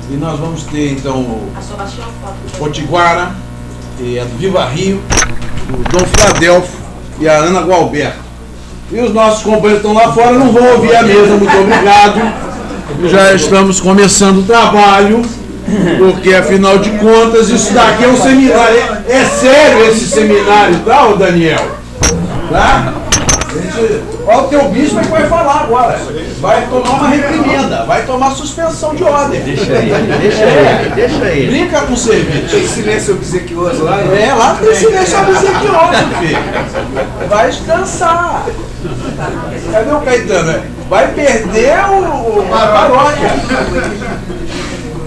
E nós vamos ter então o Potiguara, que é do Viva Rio, o Dom Filadelfo e a Ana Gualberto. E os nossos companheiros que estão lá fora não vão ouvir a mesa, muito obrigado. Já estamos começando o trabalho, porque afinal de contas isso daqui é um seminário. É sério esse seminário, tá, ô Daniel? Tá? Olha o teu bispo que vai falar agora. Vai tomar uma reprimenda, vai tomar suspensão de ordem. Deixa aí. Brinca com o serviço. Tem silêncio obsequioso lá? É, lá tem silêncio obsequioso, filho. Vai descansar. Cadê o Caetano? Vai perder a paróquia.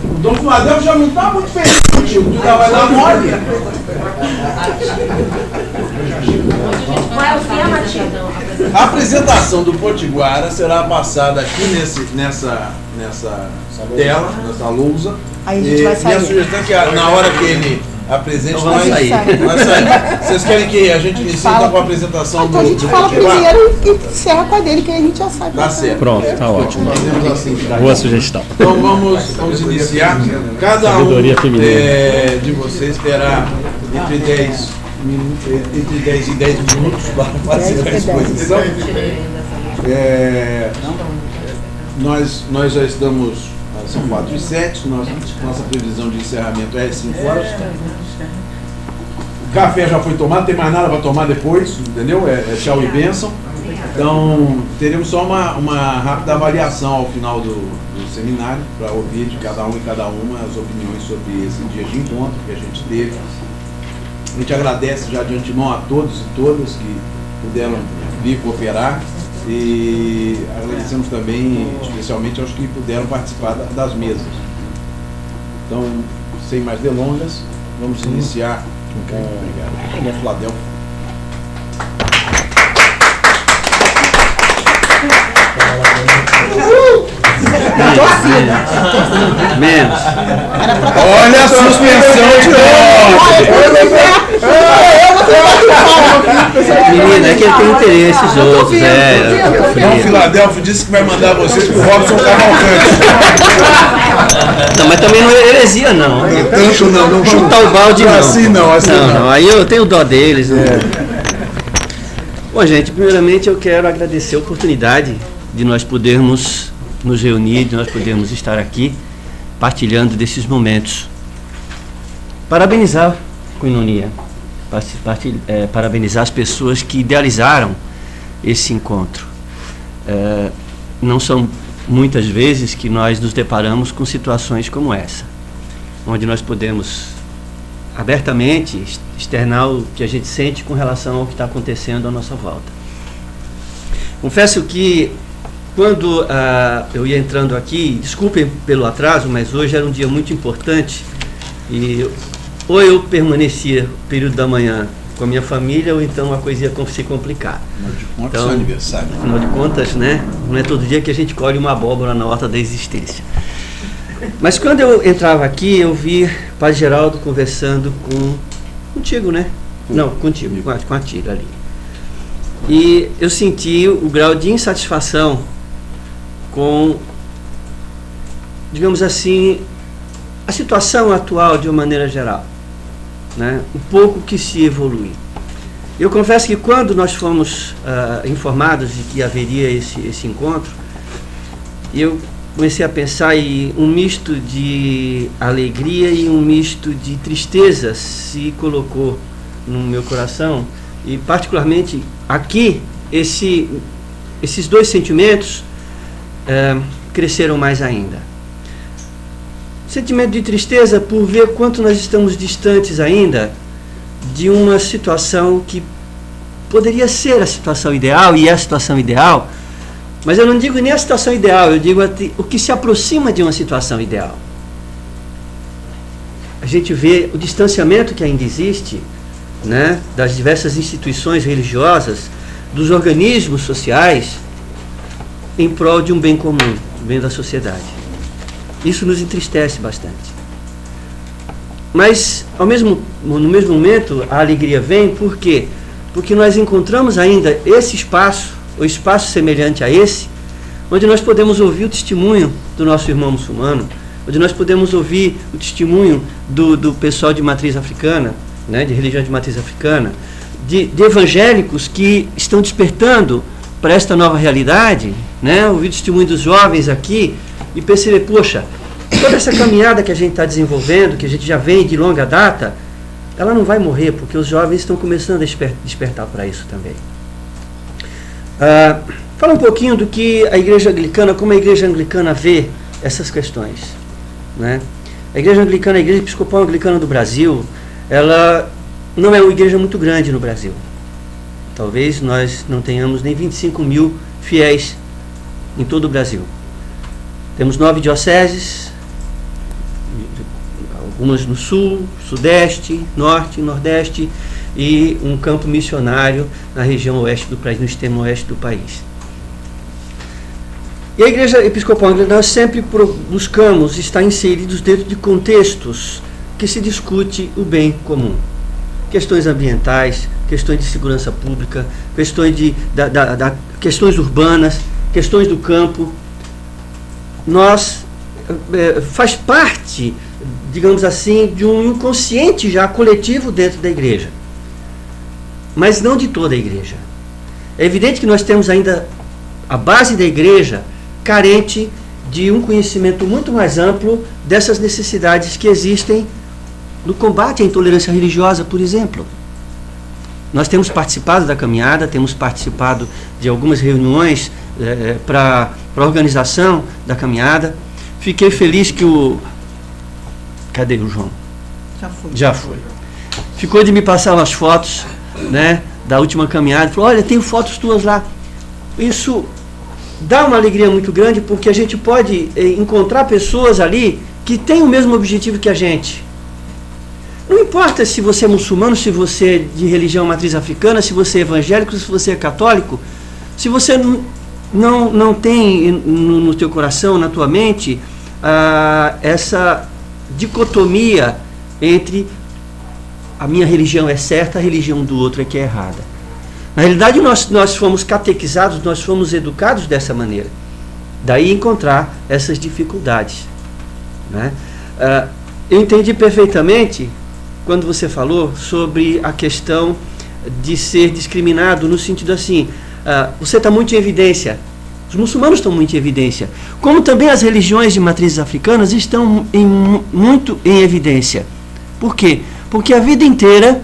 O Dom Filadelfo já não está muito feliz contigo, tu já vai dar mole. Qual é o tema, tio? A apresentação do Potiguara será passada aqui nessa tela, nessa lousa. Aí a gente vai sair. Minha sugestão é que na hora que ele apresente, Então vai vai sair. Vocês querem que a gente inicie com a apresentação Então a gente do fala Potiguara? primeiro e encerra com a dele, que aí a gente já sai. Tá certo. Pronto, tá ótimo. Fazemos assim. Boa sugestão. Então vamos iniciar. Cada um Sabedoria feminina. de vocês terá entre 10 e 10 minutos para fazer a exposição. Nós já estamos, são 4h07, nossa previsão de encerramento é 5 horas. O café já foi tomado, não tem mais nada para tomar depois, entendeu? É tchau e bênção. Então, teremos só uma rápida avaliação ao final do seminário, para ouvir de cada um e cada uma as opiniões sobre esse dia de encontro que a gente teve. A gente agradece já de antemão a todos e todas que puderam vir cooperar e agradecemos também especialmente aos que puderam participar das mesas. Então, sem mais delongas, vamos iniciar com o Dom Filadelfo. Menos. Olha a suspensão de ordem! Menina, é que ele tem interesses outros. Dom Filadelfo disse que vai mandar vocês pro Robson Cavalcante. Não, mas também não é heresia, não. Tanto não Chutar o balde, não. Assim não. Não, aí eu tenho dó deles. Bom, gente, primeiramente eu quero agradecer a oportunidade de nós podermos nos reunir, de nós podermos estar aqui partilhando desses momentos. Parabenizar a Koinonia, parabenizar as pessoas que idealizaram esse encontro. Não são muitas vezes que nós nos deparamos com situações como essa, onde nós podemos abertamente externar o que a gente sente com relação ao que está acontecendo à nossa volta. Confesso que quando eu ia entrando aqui, desculpem pelo atraso, mas hoje era um dia muito importante e ou eu permanecia no período da manhã com a minha família ou então a coisa ia se complicar. Então, aniversário. Afinal de contas, né, não é todo dia que a gente colhe uma abóbora na horta da existência. Mas quando eu entrava aqui, eu vi Padre Geraldo conversando contigo, né? Não, contigo, com a Tira ali. E eu senti o grau de insatisfação com, digamos assim, a situação atual de uma maneira geral, né? O pouco que se evolui. Eu confesso que quando nós fomos informados de que haveria esse encontro, eu comecei a pensar em um misto de alegria e um misto de tristeza se colocou no meu coração, e particularmente aqui esses dois sentimentos cresceram mais ainda. Sentimento de tristeza por ver quanto nós estamos distantes ainda de uma situação que poderia ser a situação ideal, e é a situação ideal, mas eu não digo nem a situação ideal, eu digo o que se aproxima de uma situação ideal. A gente vê o distanciamento que ainda existe, né, das diversas instituições religiosas, dos organismos sociais, em prol de um bem comum, o bem da sociedade. Isso nos entristece bastante. Mas, no mesmo momento, a alegria vem, por quê? Porque nós encontramos ainda esse espaço, ou espaço semelhante a esse, onde nós podemos ouvir o testemunho do nosso irmão muçulmano, onde nós podemos ouvir o testemunho do pessoal de matriz africana, né, de religião de matriz africana, de evangélicos que estão despertando para esta nova realidade, né, ouvir o testemunho dos jovens aqui e perceber, poxa, toda essa caminhada que a gente está desenvolvendo, que a gente já vem de longa data, ela não vai morrer, porque os jovens estão começando a despertar para isso também. Fala um pouquinho do que a Igreja Anglicana, como a Igreja Anglicana vê essas questões, né? A Igreja Anglicana, a Igreja Episcopal Anglicana do Brasil, ela não é uma igreja muito grande no Brasil. Talvez nós não tenhamos nem 25 mil fiéis em todo o Brasil. Temos 9 dioceses, algumas no sul, sudeste, norte, nordeste, e um campo missionário na região oeste do país, no extremo oeste do país. E a Igreja Episcopal Anglicana, nós sempre buscamos estar inseridos dentro de contextos que se discute o bem comum. Questões ambientais, questões de segurança pública, questões, questões urbanas, questões do campo. Nós, faz parte, digamos assim, de um inconsciente já coletivo dentro da igreja. Mas não de toda a igreja. É evidente que nós temos ainda a base da igreja carente de um conhecimento muito mais amplo dessas necessidades que existem no combate à intolerância religiosa, por exemplo. Nós temos participado da caminhada, temos participado de algumas reuniões para a organização da caminhada. Fiquei feliz que o... Cadê o João? Já foi. Ficou de me passar umas fotos, né, da última caminhada. Falou, olha, tenho fotos tuas lá. Isso dá uma alegria muito grande, porque a gente pode encontrar pessoas ali que têm o mesmo objetivo que a gente. Não importa se você é muçulmano, se você é de religião matriz africana, se você é evangélico, se você é católico, se você não tem no teu coração, na tua mente, essa dicotomia entre a minha religião é certa, a religião do outro é que é errada. Na realidade, nós fomos catequizados, nós fomos educados dessa maneira. Daí encontrar essas dificuldades, né? Eu entendi perfeitamente quando você falou sobre a questão de ser discriminado, no sentido assim, você está muito em evidência, os muçulmanos estão muito em evidência, como também as religiões de matrizes africanas estão muito em evidência. Por quê? Porque a vida inteira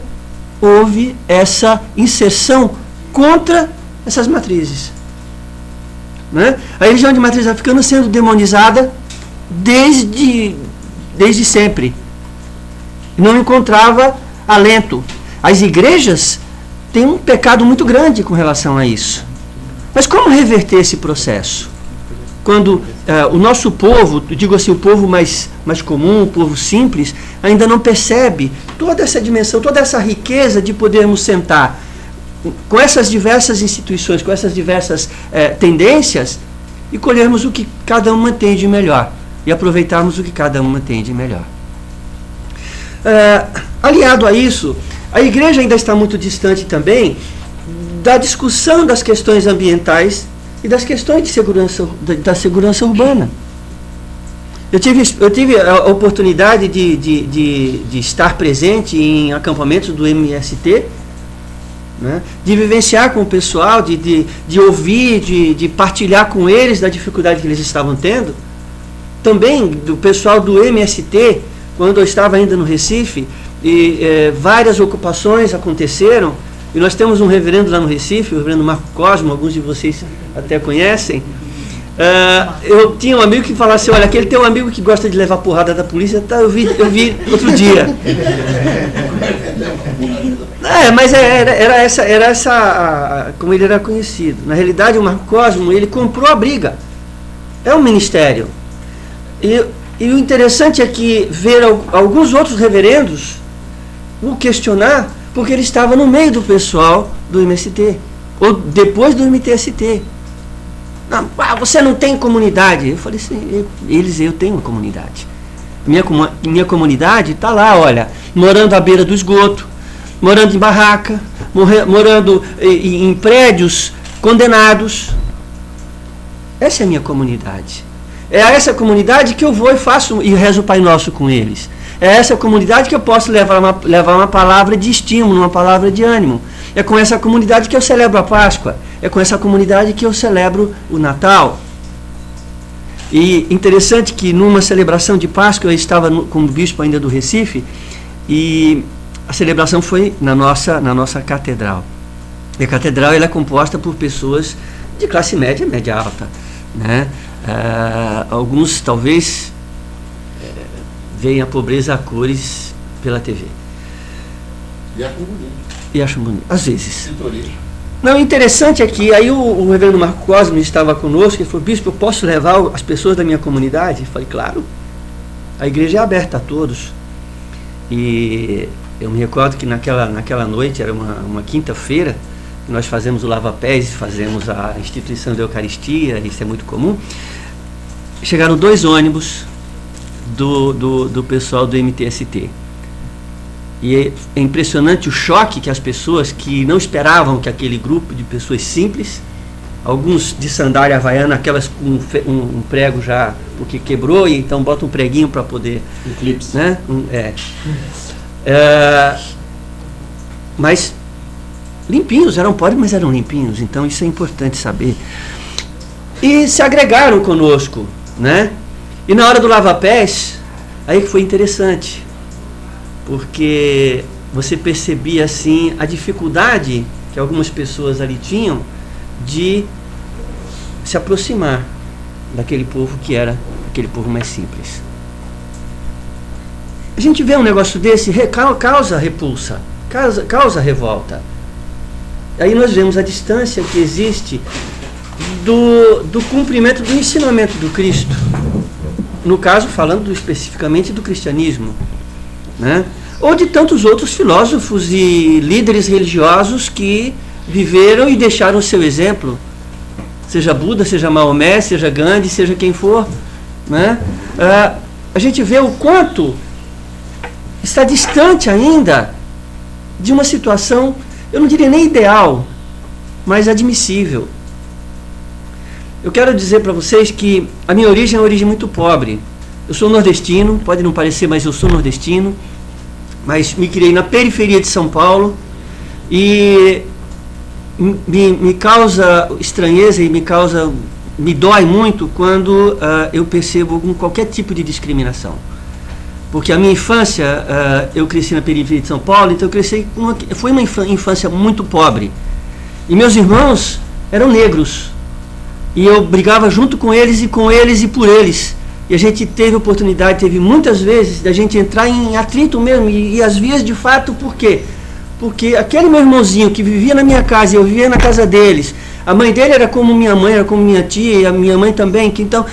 houve essa inserção contra essas matrizes, né? A religião de matriz africana sendo demonizada desde sempre. Não encontrava alento. As igrejas têm um pecado muito grande com relação a isso. Mas como reverter esse processo? Quando o nosso povo, digo assim, o povo mais comum, o povo simples, ainda não percebe toda essa dimensão, toda essa riqueza de podermos sentar com essas diversas instituições, com essas diversas tendências, e colhermos o que cada uma tem de melhor, e aproveitarmos o que cada uma tem de melhor. Aliado a isso, a igreja ainda está muito distante também da discussão das questões ambientais e das questões de segurança, da segurança urbana. Eu tive a oportunidade de estar presente em acampamentos do MST, né, de vivenciar com o pessoal, de ouvir, de partilhar com eles da dificuldade que eles estavam tendo. Também do pessoal do MST, quando eu estava ainda no Recife, e várias ocupações aconteceram, e nós temos um reverendo lá no Recife, o reverendo Marco Cosmo, alguns de vocês até conhecem. Eu tinha um amigo que falava assim, olha, aquele teu amigo que gosta de levar porrada da polícia, tá, eu vi outro dia. Mas era essa como ele era conhecido. Na realidade, o Marco Cosmo, ele comprou a briga. É um ministério. E o interessante é que ver alguns outros reverendos o questionar, porque ele estava no meio do pessoal do MST, ou depois do MTST. Não, você não tem comunidade. Eu falei assim, eu tenho uma comunidade. Minha comunidade está lá, olha, morando à beira do esgoto, morando em barraca, morando em prédios condenados. Essa é a minha comunidade. É a essa comunidade que eu vou e faço e rezo o Pai Nosso com eles. É essa comunidade que eu posso levar uma palavra de estímulo, uma palavra de ânimo. É com essa comunidade que eu celebro a Páscoa. É com essa comunidade que eu celebro o Natal. E interessante que numa celebração de Páscoa, eu estava como bispo ainda do Recife, e a celebração foi na nossa catedral. E a catedral ela é composta por pessoas de classe média e média alta, né? Alguns talvez veem a pobreza a cores pela TV. E acham bonito. E acham bonito, às vezes. Sintonia. Não, o interessante é que aí o reverendo Marco Cosme estava conosco e falou: bispo, eu posso levar as pessoas da minha comunidade? Eu falei: claro, a igreja é aberta a todos. E eu me recordo que naquela noite, era uma quinta-feira, nós fazemos o lava-pés, fazemos a instituição da Eucaristia, isso é muito comum. Chegaram 2 ônibus do pessoal do MTST. E é impressionante o choque que as pessoas que não esperavam que aquele grupo de pessoas simples, alguns de sandália havaiana, aquelas com um prego já, porque quebrou, e então bota um preguinho para poder... Um clips. Né? Mas limpinhos, eram pobres, mas eram limpinhos, então isso é importante saber. E se agregaram conosco, né? E na hora do lava-pés, aí que foi interessante, porque você percebia assim a dificuldade que algumas pessoas ali tinham de se aproximar daquele povo que era aquele povo mais simples. A gente vê um negócio desse, causa repulsa, causa revolta. Aí nós vemos a distância que existe do cumprimento do ensinamento do Cristo. No caso, falando especificamente do cristianismo, né? Ou de tantos outros filósofos e líderes religiosos que viveram e deixaram o seu exemplo, seja Buda, seja Maomé, seja Gandhi, seja quem for, né? A gente vê o quanto está distante ainda de uma situação, eu não diria nem ideal, mas admissível. Eu quero dizer para vocês que a minha origem é uma origem muito pobre. Eu sou nordestino, pode não parecer, mas eu sou nordestino, mas me criei na periferia de São Paulo, e me causa estranheza e me dói muito quando eu percebo qualquer tipo de discriminação. Porque a minha infância, eu cresci na periferia de São Paulo, então foi uma infância muito pobre. E meus irmãos eram negros. E eu brigava junto com eles e por eles. E a gente teve muitas vezes, da gente entrar em atrito mesmo, e as vias de fato, por quê? Porque aquele meu irmãozinho que vivia na minha casa e eu vivia na casa deles, a mãe dele era como minha mãe, era como minha tia, e a minha mãe também, que então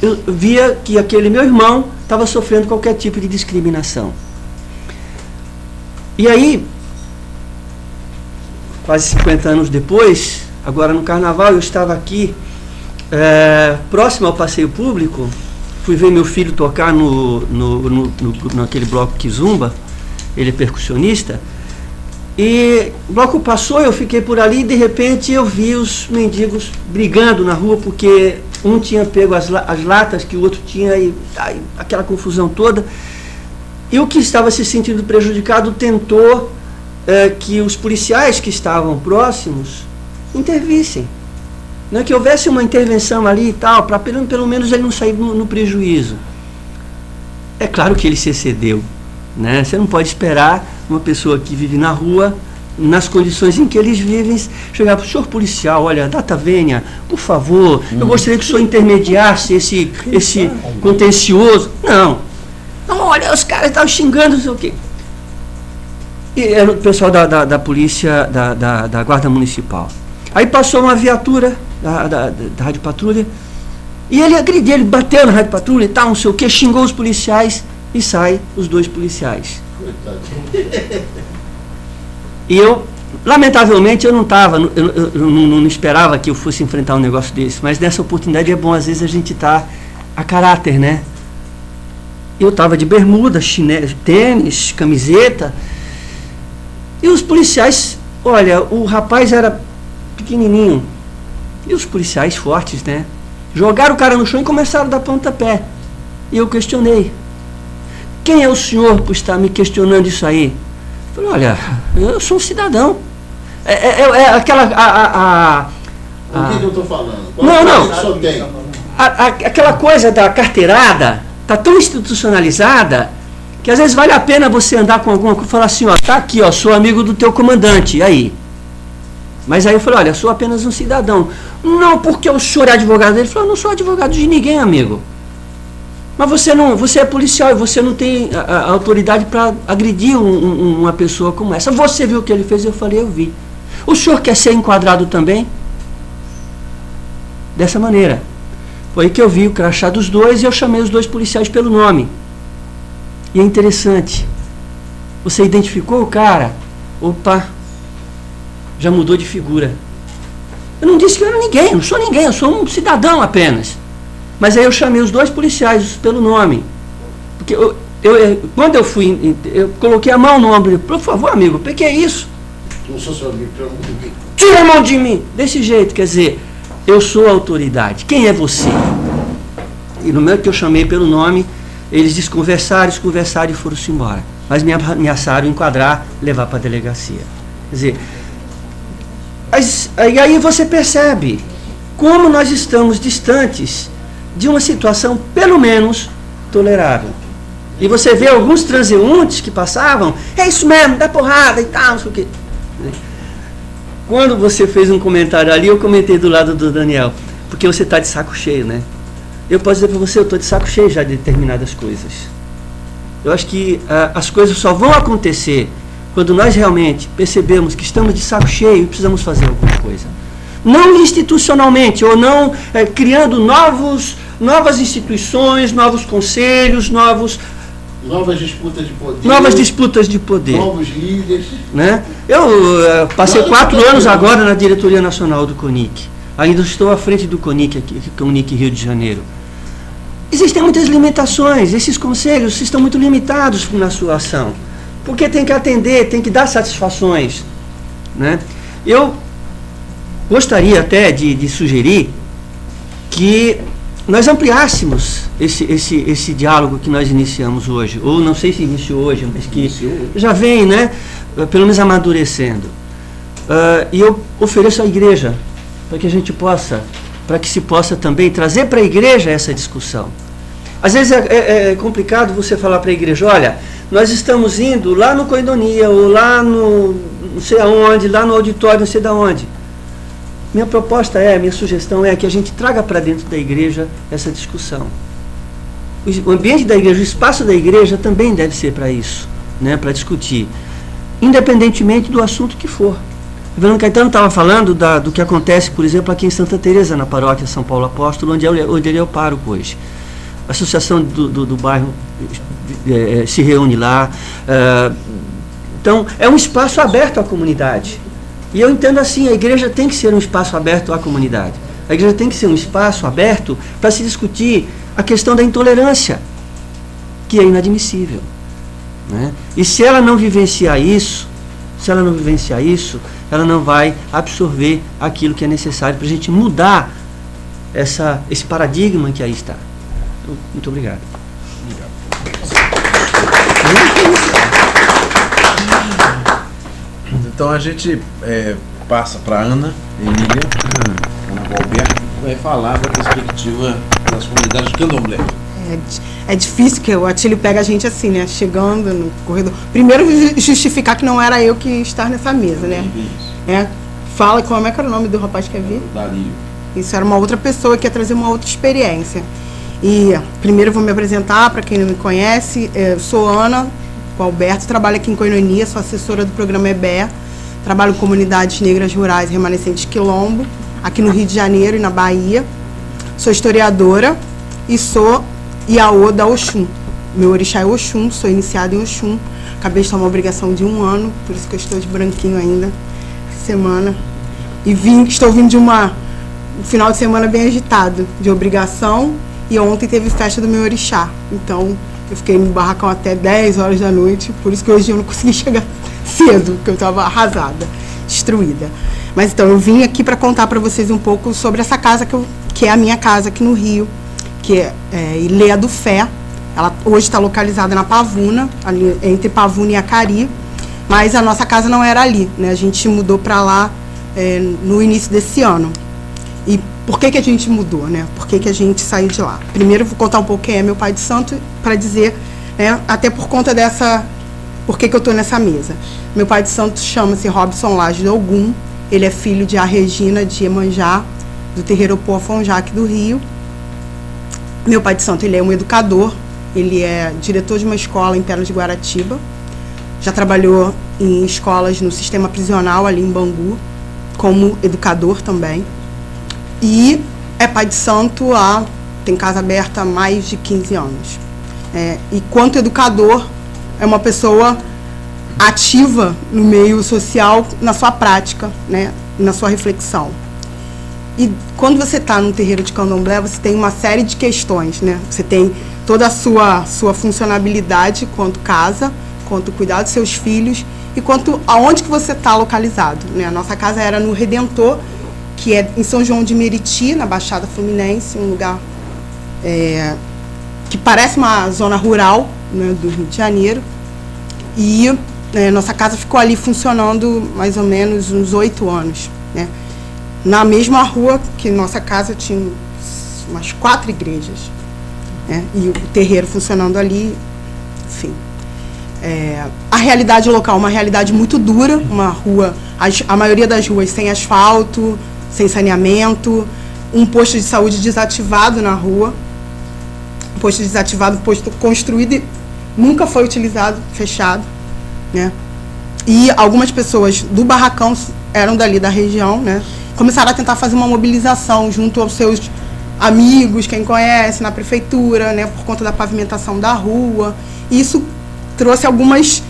eu via que aquele meu irmão estava sofrendo qualquer tipo de discriminação. E aí, quase 50 anos depois, agora no carnaval, eu estava aqui, próximo ao passeio público, fui ver meu filho tocar naquele bloco Kizumba, ele é percussionista, e o bloco passou, eu fiquei por ali, e de repente eu vi os mendigos brigando na rua, porque um tinha pego as latas que o outro tinha, e aquela confusão toda, e o que estava se sentindo prejudicado tentou que os policiais que estavam próximos intervissem, né, que houvesse uma intervenção ali e tal, para pelo menos ele não sair no prejuízo. É claro que ele se excedeu, né? Você não pode esperar uma pessoa que vive na rua, nas condições em que eles vivem, chegar para o senhor policial: olha, data vênia, por favor, eu gostaria que o senhor intermediasse esse contencioso. Não, olha, os caras estavam xingando, não sei o quê. E era o pessoal da polícia, da guarda municipal. Aí passou uma viatura da rádio patrulha, e ele agrediu, ele bateu na rádio patrulha e tal, não sei o que, xingou os policiais, e sai os 2 policiais. E eu, lamentavelmente, eu não esperava que eu fosse enfrentar um negócio desse, mas nessa oportunidade é bom, às vezes, a gente tá a caráter, né? Eu estava de bermuda, chinelo, tênis, camiseta, e os policiais, olha, o rapaz era pequenininho, e os policiais fortes, né? Jogaram o cara no chão e começaram a dar pontapé. E eu questionei. Quem é o senhor por estar me questionando isso aí? Eu falei, olha, eu sou um cidadão. Aquela... O que eu estou falando? Aquela coisa da carteirada está tão institucionalizada que às vezes vale a pena você andar com alguma coisa e falar assim, ó, tá aqui, ó, sou amigo do teu comandante, e aí? Mas aí eu falei, olha, sou apenas um cidadão. Não, porque o senhor é advogado dele. Ele falou, não sou advogado de ninguém, amigo. Mas você é policial e você não tem a autoridade para agredir uma pessoa como essa. Você viu o que ele fez? Eu falei, eu vi. O senhor quer ser enquadrado também? Dessa maneira. Foi aí que eu vi o crachá dos dois e eu chamei os dois policiais pelo nome. E é interessante. Você identificou o cara? Opa, já mudou de figura. Eu não disse que eu era ninguém, eu não sou ninguém, eu sou um cidadão apenas. Mas aí eu chamei os dois policiais pelo nome. Porque quando eu fui, eu coloquei a mão no ombro. Por favor, amigo, o que é isso? Não sou seu amigo, pelo amor de Deus. Tira a mão de mim! Desse jeito, quer dizer, eu sou a autoridade. Quem é você? E no momento que eu chamei pelo nome, eles desconversaram e foram-se embora. Mas me ameaçaram enquadrar, levar para a delegacia. Quer dizer, aí você percebe como nós estamos distantes de uma situação, pelo menos, tolerável. E você vê alguns transeuntes que passavam, é isso mesmo, dá porrada e tal, não sei o quê. Quando você fez um comentário ali, eu comentei do lado do Daniel, porque você está de saco cheio, né? Eu posso dizer para você, eu estou de saco cheio já de determinadas coisas. Eu acho que as coisas só vão acontecer quando nós realmente percebemos que estamos de saco cheio e precisamos fazer alguma coisa. Não institucionalmente, ou não criando novas instituições, novos conselhos, novas disputas de poder. Novos líderes. Né? Eu passei 4 anos agora na diretoria nacional do CONIC. Ainda estou à frente do CONIC, CONIC Rio de Janeiro. Existem muitas limitações, esses conselhos estão muito limitados na sua ação. Porque tem que atender, tem que dar satisfações. Né? Eu gostaria até de sugerir que nós ampliássemos esse diálogo que nós iniciamos hoje, ou não sei se iniciou hoje, mas que já vem, né, pelo menos amadurecendo. E eu ofereço à igreja, para que a gente possa, para que se possa também trazer para a igreja essa discussão. Às vezes é complicado você falar para a igreja, olha, nós estamos indo lá no Coinonia, ou lá no não sei aonde, lá no auditório, não sei de onde. Minha sugestão é que a gente traga para dentro da igreja essa discussão. O ambiente da igreja, o espaço da igreja também deve ser para isso, né, para discutir, independentemente do assunto que for. O Reverendo Caetano estava falando do que acontece, por exemplo, aqui em Santa Teresa, na paróquia São Paulo Apóstolo, onde ele é o pároco hoje. A associação do bairro se reúne lá. Então, é um espaço aberto à comunidade. E eu entendo assim, a igreja tem que ser um espaço aberto à comunidade. A igreja tem que ser um espaço aberto para se discutir a questão da intolerância, que é inadmissível. Né? E se ela não vivenciar isso, ela não vai absorver aquilo que é necessário para a gente mudar esse paradigma que aí está. Muito obrigado. Então a gente passa para Ana Emília, Ana Gualberto, que vai falar da perspectiva das comunidades candomblé. É difícil que o Atílio pega a gente assim, né? Chegando no corredor. Primeiro justificar que não era eu que estar nessa mesa, né? Fala como é que era o nome do rapaz que ia vir? Dario. Isso era uma outra pessoa que ia trazer uma outra experiência. E primeiro eu vou me apresentar, para quem não me conhece, eu sou Ana Gualberto, trabalho aqui em Coinonia, sou assessora do programa EBE, trabalho com comunidades negras rurais remanescentes quilombo, aqui no Rio de Janeiro e na Bahia. Sou historiadora e sou Iaô da Oxum. Meu orixá é Oxum, sou iniciada em Oxum. Acabei de tomar uma obrigação de 1 ano, por isso que eu estou de branquinho ainda, semana. E estou vindo de um final de semana bem agitado, de obrigação, e ontem teve festa do meu orixá. Então, eu fiquei no barracão até 10 horas da noite, por isso que hoje eu não consegui chegar cedo, porque eu estava arrasada, destruída. Mas então, eu vim aqui para contar para vocês um pouco sobre essa casa que que é a minha casa aqui no Rio, que é Ilhéa do Fé. Ela hoje está localizada na Pavuna, ali entre Pavuna e Acari, mas a nossa casa não era ali, né? A gente mudou para lá no início desse ano. E por que a gente mudou, né? Por que a gente saiu de lá? Primeiro eu vou contar um pouco quem é meu pai de santo, para dizer, né, até por conta dessa... Por que eu estou nessa mesa? Meu pai de santo chama-se Robson Laje de Ogum. Ele é filho de A Regina de Iemanjá, do terreiro Opoafonjá aqui do Rio. Meu pai de santo, ele é um educador, ele é diretor de uma escola em Pedra de Guaratiba. Já trabalhou em escolas no sistema prisional ali em Bangu, como educador também. E é pai de santo tem casa aberta há mais de 15 anos. E quanto educador, é uma pessoa ativa no meio social, na sua prática, né, na sua reflexão. E quando você está num terreiro de candomblé, você tem uma série de questões, né? Você tem toda a sua funcionabilidade quanto casa, quanto cuidar dos seus filhos e quanto aonde que você está localizado, né? A nossa casa era no Redentor, que é em São João de Meriti, na Baixada Fluminense, um lugar que parece uma zona rural, né, do Rio de Janeiro. E nossa casa ficou ali funcionando mais ou menos uns 8 anos, né? Na mesma rua que nossa casa tinha umas 4 igrejas, né? E o terreiro funcionando ali, enfim. A realidade local, uma realidade muito dura, uma rua, a maioria das ruas sem asfalto, sem saneamento, um posto de saúde desativado na rua, posto desativado, posto construído e nunca foi utilizado, fechado, né? E algumas pessoas do barracão eram dali da região, né? Começaram a tentar fazer uma mobilização junto aos seus amigos, quem conhece, na prefeitura, né? Por conta da pavimentação da rua. E isso trouxe algumas,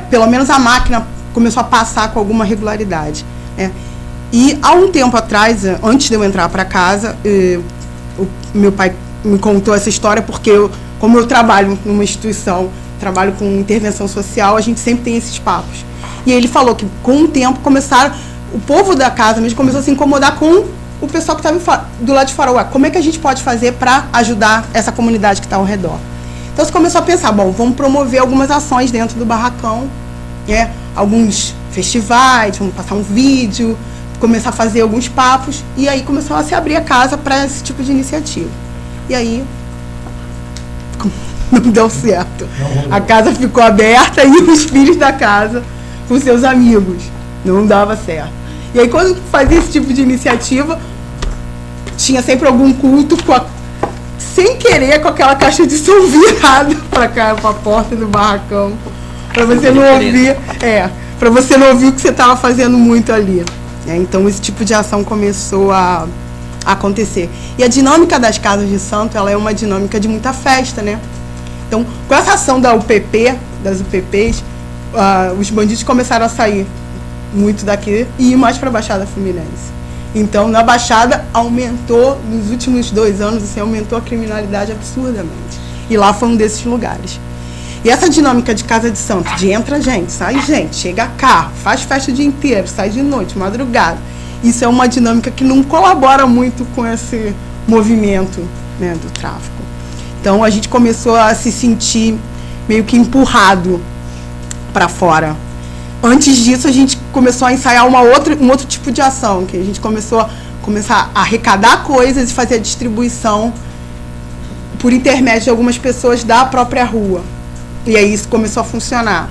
pelo menos a máquina começou a passar com alguma regularidade, né? E há um tempo atrás, antes de eu entrar para casa, o meu pai me contou essa história porque como eu trabalho numa instituição, trabalho com intervenção social, a gente sempre tem esses papos. E ele falou que com o tempo o povo da casa mesmo começou a se incomodar com o pessoal que estava do lado de fora. Ué, como é que a gente pode fazer para ajudar essa comunidade que está ao redor? Então você começou a pensar, bom, vamos promover algumas ações dentro do barracão, né? Alguns festivais, vamos passar um vídeo, começar a fazer alguns papos, e aí começou a se abrir a casa para esse tipo de iniciativa. E aí não deu certo. A casa ficou aberta e os filhos da casa com seus amigos. Não dava certo. E aí quando fazia esse tipo de iniciativa, tinha sempre algum culto sem querer com aquela caixa de som virada para a porta do barracão, para você não ouvir, para você não ouvir o que você estava fazendo muito ali. Então esse tipo de ação começou a acontecer. E a dinâmica das casas de santo, ela é uma dinâmica de muita festa, né? Então, com essa ação das UPPs, os bandidos começaram a sair muito daqui e ir mais para a Baixada Fluminense. Então, na Baixada, aumentou, nos últimos 2 anos, assim, aumentou a criminalidade absurdamente. E lá foi um desses lugares. E essa dinâmica de casa de santo, de entra gente, sai gente, chega carro, faz festa o dia inteiro, sai de noite, madrugada. Isso é uma dinâmica que não colabora muito com esse movimento, né, do tráfico. Então, a gente começou a se sentir meio que empurrado para fora. Antes disso, a gente começou a ensaiar um outro tipo de ação, que a gente começou a arrecadar coisas e fazer a distribuição por intermédio de algumas pessoas da própria rua. E aí isso começou a funcionar.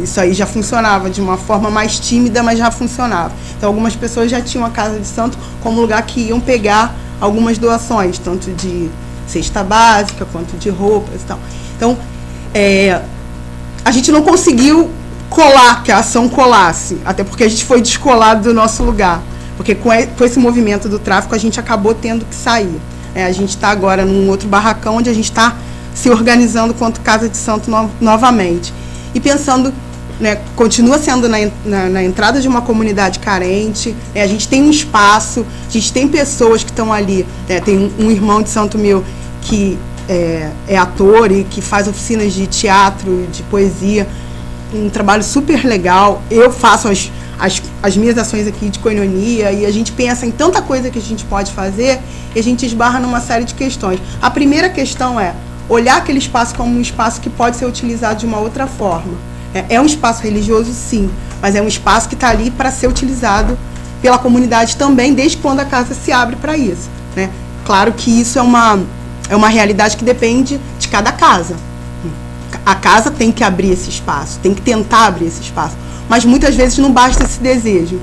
Isso aí já funcionava de uma forma mais tímida, mas já funcionava. Então, algumas pessoas já tinham a Casa de Santo como lugar que iam pegar algumas doações, tanto de cesta básica quanto de roupas e tal. Então, a gente não conseguiu que a ação colasse, até porque a gente foi descolado do nosso lugar. Porque com esse movimento do tráfico, a gente acabou tendo que sair. A gente está agora num outro barracão, onde a gente está se organizando quanto Casa de Santo novamente. E pensando, né, continua sendo na entrada de uma comunidade carente, a gente tem um espaço, a gente tem pessoas que estão ali, tem um irmão de santo meu que é ator e que faz oficinas de teatro, de poesia, um trabalho super legal. Eu faço as minhas ações aqui de koinonia, e a gente pensa em tanta coisa que a gente pode fazer, e a gente esbarra numa série de questões. A primeira questão é olhar aquele espaço como um espaço que pode ser utilizado de uma outra forma. É um espaço religioso, sim, mas é um espaço que está ali para ser utilizado pela comunidade também, desde quando a casa se abre para isso, né? Claro que isso é uma realidade que depende de cada casa. A casa tem que abrir esse espaço, tem que tentar abrir esse espaço. Mas muitas vezes não basta esse desejo.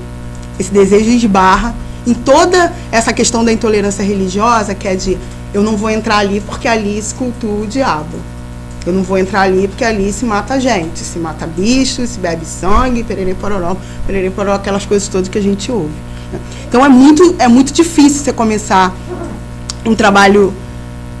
Esse desejo esbarra em toda essa questão da intolerância religiosa, que é de eu não vou entrar ali porque ali se cultua o diabo. Eu não vou entrar ali porque ali se mata gente, se mata bicho, se bebe sangue, pererê pororó, aquelas coisas todas que a gente ouve, né? Então é muito difícil você começar um trabalho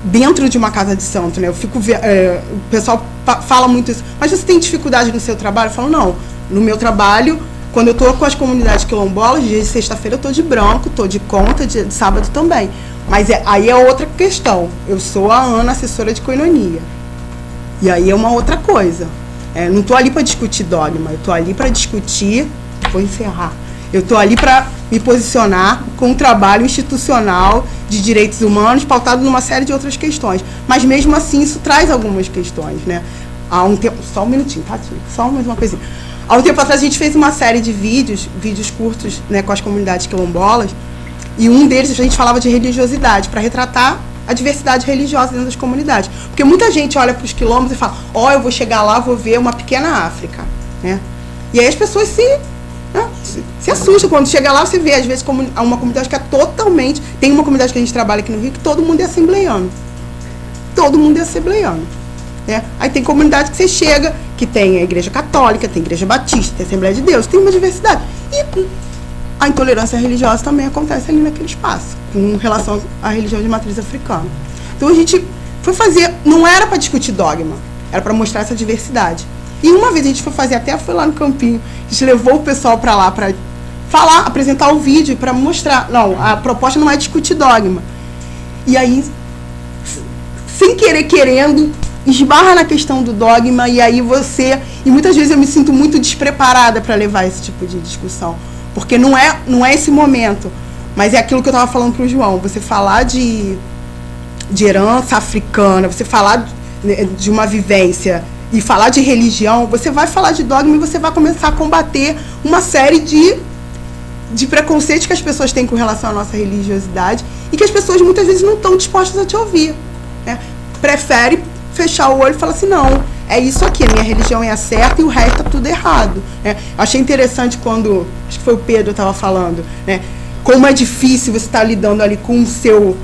dentro de uma casa de santo, né? O pessoal fala muito isso, mas você tem dificuldade no seu trabalho? Eu falo, não, no meu trabalho, quando eu estou com as comunidades quilombolas, dia de sexta-feira eu estou de branco, estou de conta, de sábado também. Mas aí é outra questão. Eu sou a Ana, assessora de koinonia. E aí é uma outra coisa. Não estou ali para discutir dogma, eu estou ali para discutir, vou encerrar, eu estou ali para me posicionar com um trabalho institucional de direitos humanos pautado numa série de outras questões. Mas mesmo assim isso traz algumas questões, né? Há um tempo, só um minutinho, tá? Só mais uma coisinha. Há um tempo atrás a gente fez uma série de vídeos curtos, né, com as comunidades quilombolas, e um deles a gente falava de religiosidade, para retratar a diversidade religiosa dentro das comunidades. Porque muita gente olha para os quilombos e fala, eu vou chegar lá, vou ver uma pequena África, né? E aí as pessoas se assustam. Quando chega lá, você vê, às vezes, uma comunidade que é totalmente... Tem uma comunidade que a gente trabalha aqui no Rio que todo mundo é assembleiano. Todo mundo é assembleiano, né? Aí tem comunidade que você chega, que tem a igreja católica, tem a igreja batista, tem a Assembleia de Deus, tem uma diversidade. E a intolerância religiosa também acontece ali naquele espaço, com relação à religião de matriz africana. Então a gente foi fazer, não era para discutir dogma, era para mostrar essa diversidade. E uma vez a gente foi lá no campinho, a gente levou o pessoal para lá para falar, apresentar o vídeo, para mostrar, não, a proposta não é discutir dogma. E aí, sem querer, querendo, esbarra na questão do dogma, e aí e muitas vezes eu me sinto muito despreparada para levar esse tipo de discussão, porque não é esse momento, mas é aquilo que eu estava falando para o João, você falar de herança africana, você falar de uma vivência e falar de religião, você vai falar de dogma e você vai começar a combater uma série de preconceitos que as pessoas têm com relação à nossa religiosidade e que as pessoas muitas vezes não estão dispostas a te ouvir, né? Prefere fechar o olho e falar assim, não, é isso aqui, a minha religião é a certa e o resto é tudo errado, né? Achei interessante quando, acho que foi o Pedro que estava falando, né? Como é difícil você estar lidando ali com o seu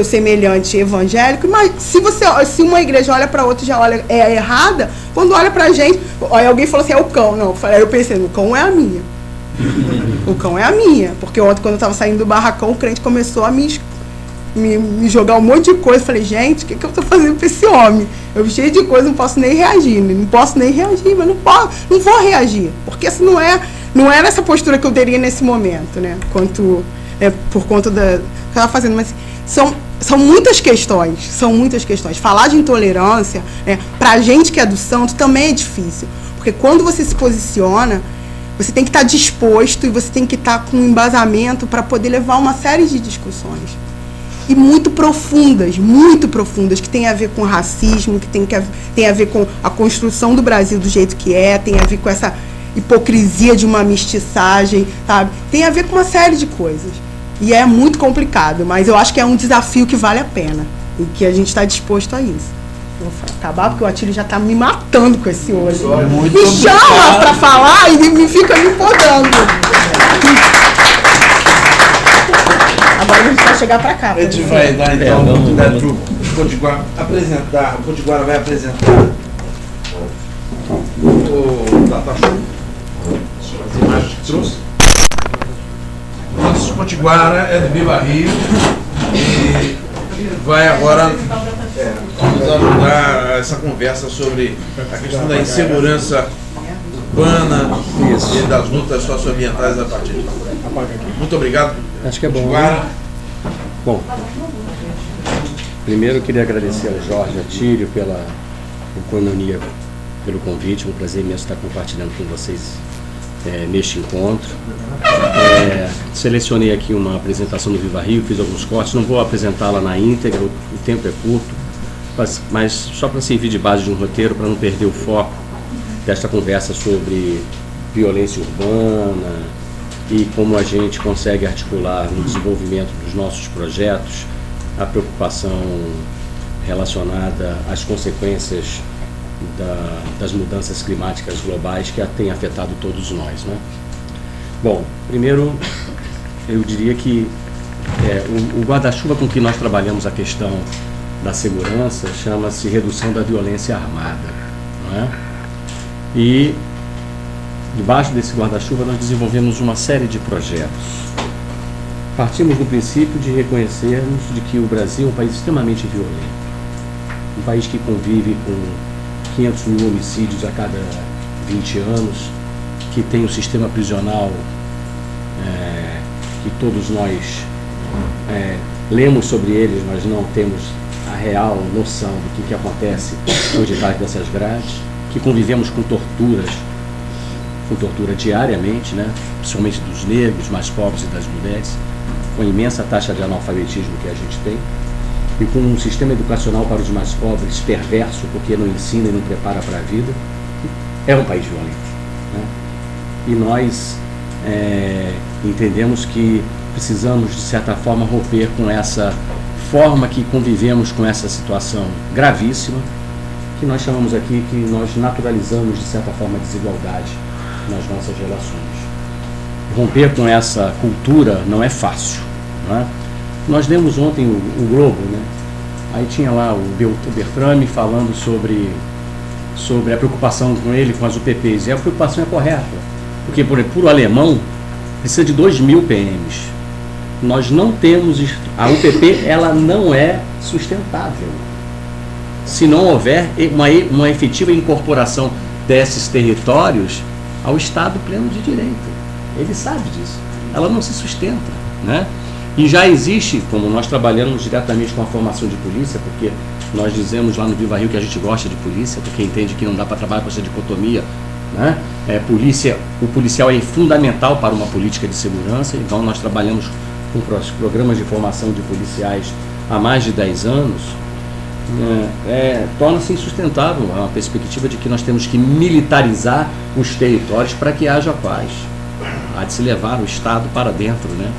semelhante evangélico, mas se uma igreja olha para outra e já olha errada, quando olha para a gente, alguém falou assim, é o cão, não, eu pensei, o cão é a minha. O cão é a minha, porque ontem quando eu estava saindo do barracão, o crente começou a me jogar um monte de coisa. Falei, gente, o que eu estou fazendo para esse homem? Eu cheio de coisa, não posso nem reagir, mas não vou reagir, porque isso não era essa postura que eu teria nesse momento, né? Por conta da que eu estava fazendo, mas são muitas questões. Falar de intolerância, né, para a gente que é do santo também é difícil, porque quando você se posiciona, você tem que estar disposto e você tem que estar com um embasamento para poder levar uma série de discussões. E muito profundas, que tem a ver com racismo, que tem a ver com a construção do Brasil do jeito que tem a ver com essa hipocrisia de uma mestiçagem, sabe? Tem a ver com uma série de coisas. E é muito complicado, mas eu acho que é um desafio que vale a pena e que a gente está disposto a isso. Vou acabar porque o Atílio já está me matando com esse olho. Me chama para falar e me fica me podando. Agora a gente vai chegar para cá. A gente vai dar então a oportunidade para o Potiguara apresentar. O Potiguara vai apresentar o Datashow. As imagens que trouxe. O Francisco Potiguara é do Viva Rio e vai agora nos ajudar essa conversa sobre a questão da insegurança urbana e das lutas socioambientais a partir de agora. Muito obrigado. Acho que é bom. Né? Bom, primeiro eu queria agradecer ao Jorge Atílio pela koinonia, pelo convite. É um prazer imenso estar compartilhando com vocês neste encontro. Selecionei aqui uma apresentação do Viva Rio, fiz alguns cortes, não vou apresentá-la na íntegra, o tempo é curto, mas só para servir de base de um roteiro, para não perder o foco desta conversa sobre violência urbana e como a gente consegue articular no desenvolvimento dos nossos projetos a preocupação relacionada às consequências das mudanças climáticas globais que têm afetado todos nós, né? Bom, primeiro eu diria que o guarda-chuva com que nós trabalhamos a questão da segurança chama-se redução da violência armada, não é? E debaixo desse guarda-chuva nós desenvolvemos uma série de projetos. Partimos do princípio de reconhecermos de que o Brasil é um país extremamente violento, um país que convive com 500 mil homicídios a cada 20 anos, que tem um sistema prisional que todos nós lemos sobre eles, mas não temos a real noção do que acontece por detrás dessas grades, que convivemos com tortura diariamente, né? Principalmente dos negros, mais pobres e das mulheres, com a imensa taxa de analfabetismo que a gente tem, e com um sistema educacional para os mais pobres perverso, porque não ensina e não prepara para a vida. É um país violento, né? E nós entendemos que precisamos, de certa forma, romper com essa forma que convivemos com essa situação gravíssima, que nós chamamos aqui, que nós naturalizamos, de certa forma, a desigualdade nas nossas relações. Romper com essa cultura não é fácil, não é? Nós lemos ontem o Globo, né? Aí tinha lá o Bertrame falando sobre a preocupação com ele, com as UPPs, e a preocupação é correta, porque, por exemplo, o alemão precisa de 2.000 PMs. Nós não temos, a UPP ela não é sustentável se não houver uma efetiva incorporação desses territórios ao Estado pleno de direito. Ele sabe disso. Ela não se sustenta, né? E já existe, como nós trabalhamos diretamente com a formação de polícia, porque nós dizemos lá no Viva Rio que a gente gosta de polícia, porque entende que não dá para trabalhar com essa dicotomia, né? O policial é fundamental para uma política de segurança, então nós trabalhamos com programas de formação de policiais há mais de 10 anos. Torna-se insustentável a perspectiva de que nós temos que militarizar os territórios para que haja paz. Há de se levar o Estado para dentro, né?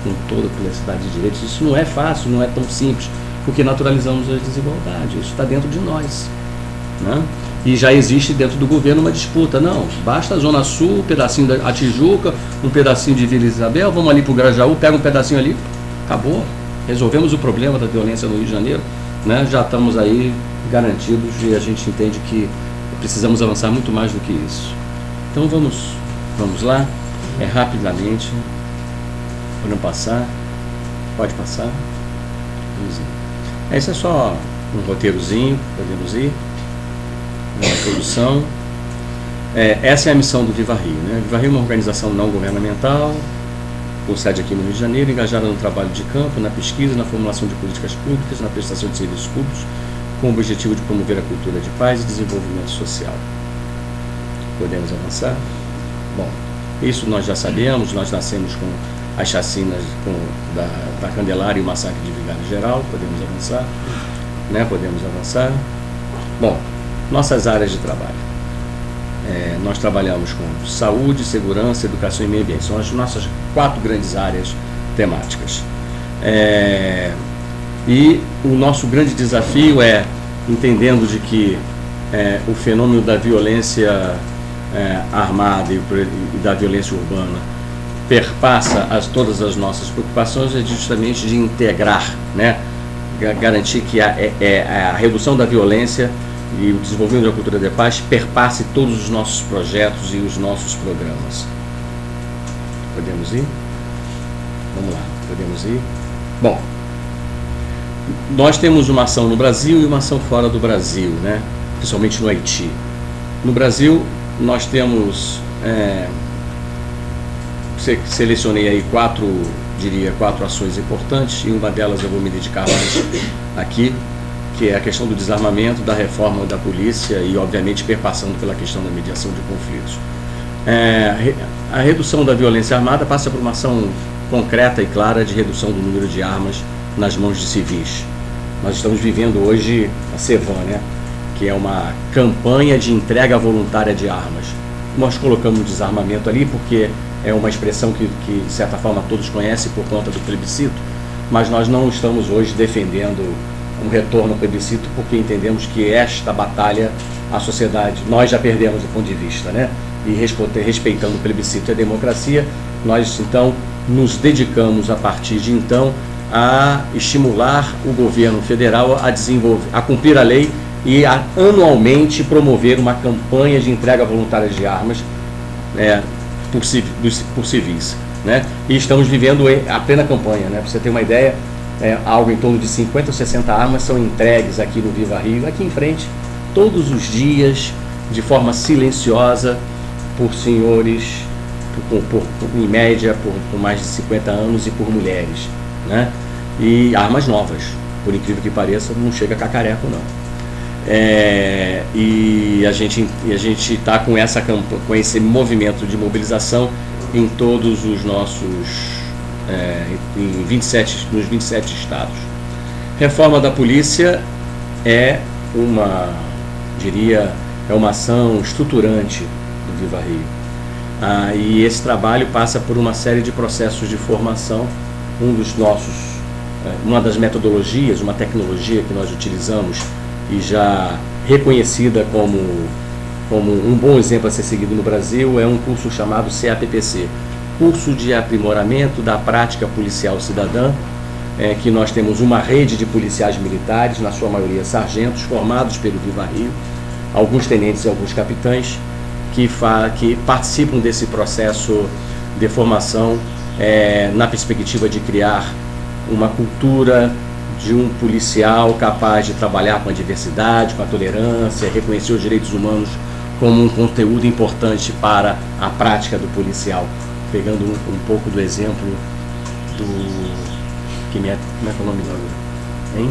Com toda a pluralidade de direitos. Isso não é fácil, não é tão simples, porque naturalizamos as desigualdades. Isso está dentro de nós, né? E já existe dentro do governo uma disputa. Não, basta a Zona Sul, um pedacinho da Tijuca, um pedacinho de Vila Isabel, vamos ali para o Grajaú, pega um pedacinho ali, acabou. Resolvemos o problema da violência no Rio de Janeiro, né? Já estamos aí garantidos e a gente entende que precisamos avançar muito mais do que isso. Então vamos lá, rapidamente. Podem passar, pode passar. Vamos ir. Esse é só um roteirozinho, podemos ir. Uma introdução. Essa é a missão do Viva Rio, né? Viva Rio é uma organização não governamental, com sede aqui no Rio de Janeiro, engajada no trabalho de campo, na pesquisa, na formulação de políticas públicas, na prestação de serviços públicos, com o objetivo de promover a cultura de paz e desenvolvimento social. Podemos avançar? Bom, isso nós já sabemos, nós nascemos com as chacinas da Candelária e o massacre de Vigário Geral. Podemos avançar, né? Podemos avançar. Bom, nossas áreas de trabalho. Nós trabalhamos com saúde, segurança, educação e meio ambiente. São as nossas 4 grandes áreas temáticas. E o nosso grande desafio é, entendendo de que o fenômeno da violência armada e da violência urbana perpassa todas as nossas preocupações, é justamente de integrar, né? Garantir que a redução da violência e o desenvolvimento da cultura de paz perpasse todos os nossos projetos e os nossos programas. Podemos ir? Vamos lá, podemos ir? Bom, nós temos uma ação no Brasil e uma ação fora do Brasil, né? Principalmente no Haiti. No Brasil, nós temos, selecionei aí 4 ações importantes, e uma delas eu vou me dedicar mais aqui, que é a questão do desarmamento, da reforma da polícia e, obviamente, perpassando pela questão da mediação de conflitos. A redução da violência armada passa por uma ação concreta e clara de redução do número de armas nas mãos de civis. Nós estamos vivendo hoje a CEVAM, né? Que é uma campanha de entrega voluntária de armas. Nós colocamos desarmamento ali porque é uma expressão que de certa forma todos conhecem por conta do plebiscito, mas nós não estamos hoje defendendo um retorno ao plebiscito porque entendemos que esta batalha a sociedade, nós já perdemos do ponto de vista, né? E respeitando o plebiscito e a democracia, nós então nos dedicamos a partir de então a estimular o governo federal a desenvolver, a cumprir a lei e a anualmente promover uma campanha de entrega voluntária de armas por civis, né? E estamos vivendo a plena campanha, né? Para você ter uma ideia, algo em torno de 50 ou 60 armas são entregues aqui no Viva Rio, aqui em frente, todos os dias, de forma silenciosa, por senhores, em média, por mais de 50 anos e por mulheres, né? E armas novas, por incrível que pareça, não chega cacareco, não. E a gente está com esse movimento de mobilização em todos os nossos, nos 27 estados. Reforma da polícia é uma ação estruturante do Viva Rio. E esse trabalho passa por uma série de processos de formação. Uma das metodologias, uma tecnologia que nós utilizamos e já reconhecida como um bom exemplo a ser seguido no Brasil, é um curso chamado CAPPC, Curso de Aprimoramento da Prática Policial Cidadã, que nós temos uma rede de policiais militares, na sua maioria sargentos, formados pelo Viva Rio, alguns tenentes e alguns capitães, que participam desse processo de formação na perspectiva de criar uma cultura de um policial capaz de trabalhar com a diversidade, com a tolerância, reconhecer os direitos humanos como um conteúdo importante para a prática do policial. Pegando um pouco do exemplo como é que é o nome dele? Hein?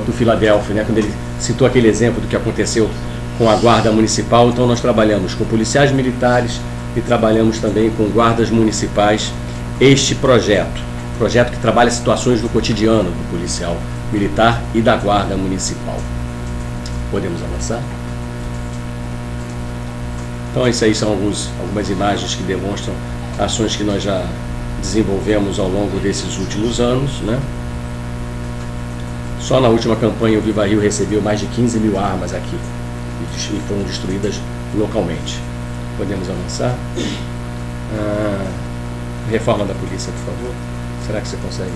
Do Filadélfia, né? Quando ele citou aquele exemplo do que aconteceu com a Guarda Municipal. Então nós trabalhamos com policiais militares e trabalhamos também com guardas municipais. Este projeto que trabalha situações do cotidiano do policial militar e da Guarda Municipal. Podemos avançar? Então isso aí são algumas imagens que demonstram ações que nós já desenvolvemos ao longo desses últimos anos, né? Só na última campanha o Viva Rio recebeu mais de 15 mil armas aqui e foram destruídas localmente. Podemos avançar? Reforma da polícia, por favor. Será que você consegue?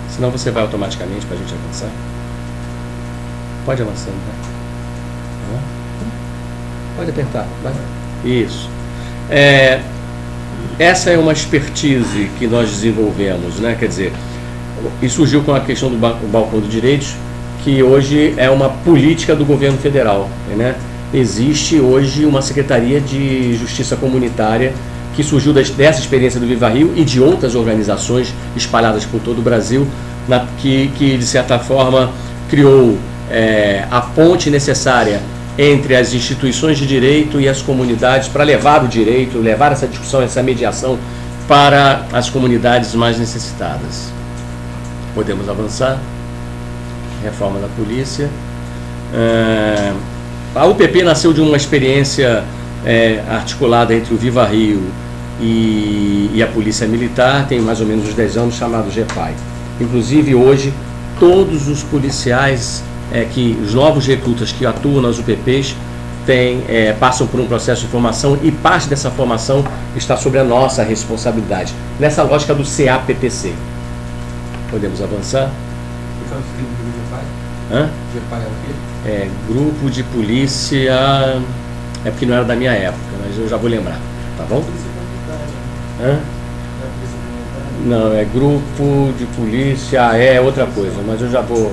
Senão você vai automaticamente para a gente avançar. Pode avançar, né? Pode apertar, vai. Isso. Essa é uma expertise que nós desenvolvemos, né? Quer dizer, e surgiu com a questão do Balcão dos Direitos, que hoje é uma política do governo federal, né? Existe hoje uma Secretaria de Justiça Comunitária que surgiu dessa experiência do Viva Rio e de outras organizações espalhadas por todo o Brasil, que de certa forma criou a ponte necessária entre as instituições de direito e as comunidades para levar o direito, levar essa discussão, essa mediação para as comunidades mais necessitadas. Podemos avançar? Reforma da polícia. A UPP nasceu de uma experiência articulada entre o Viva Rio e a Polícia Militar, tem mais ou menos uns 10 anos, chamado GEPAI. Inclusive hoje, todos os policiais, os novos recrutas que atuam nas UPPs passam por um processo de formação e parte dessa formação está sobre a nossa responsabilidade, nessa lógica do CAPPC. Podemos avançar? GEPAI é o quê? Grupo de Polícia, porque não era da minha época, mas eu já vou lembrar, tá bom? Não, é Grupo de Polícia, é outra coisa, mas eu já vou...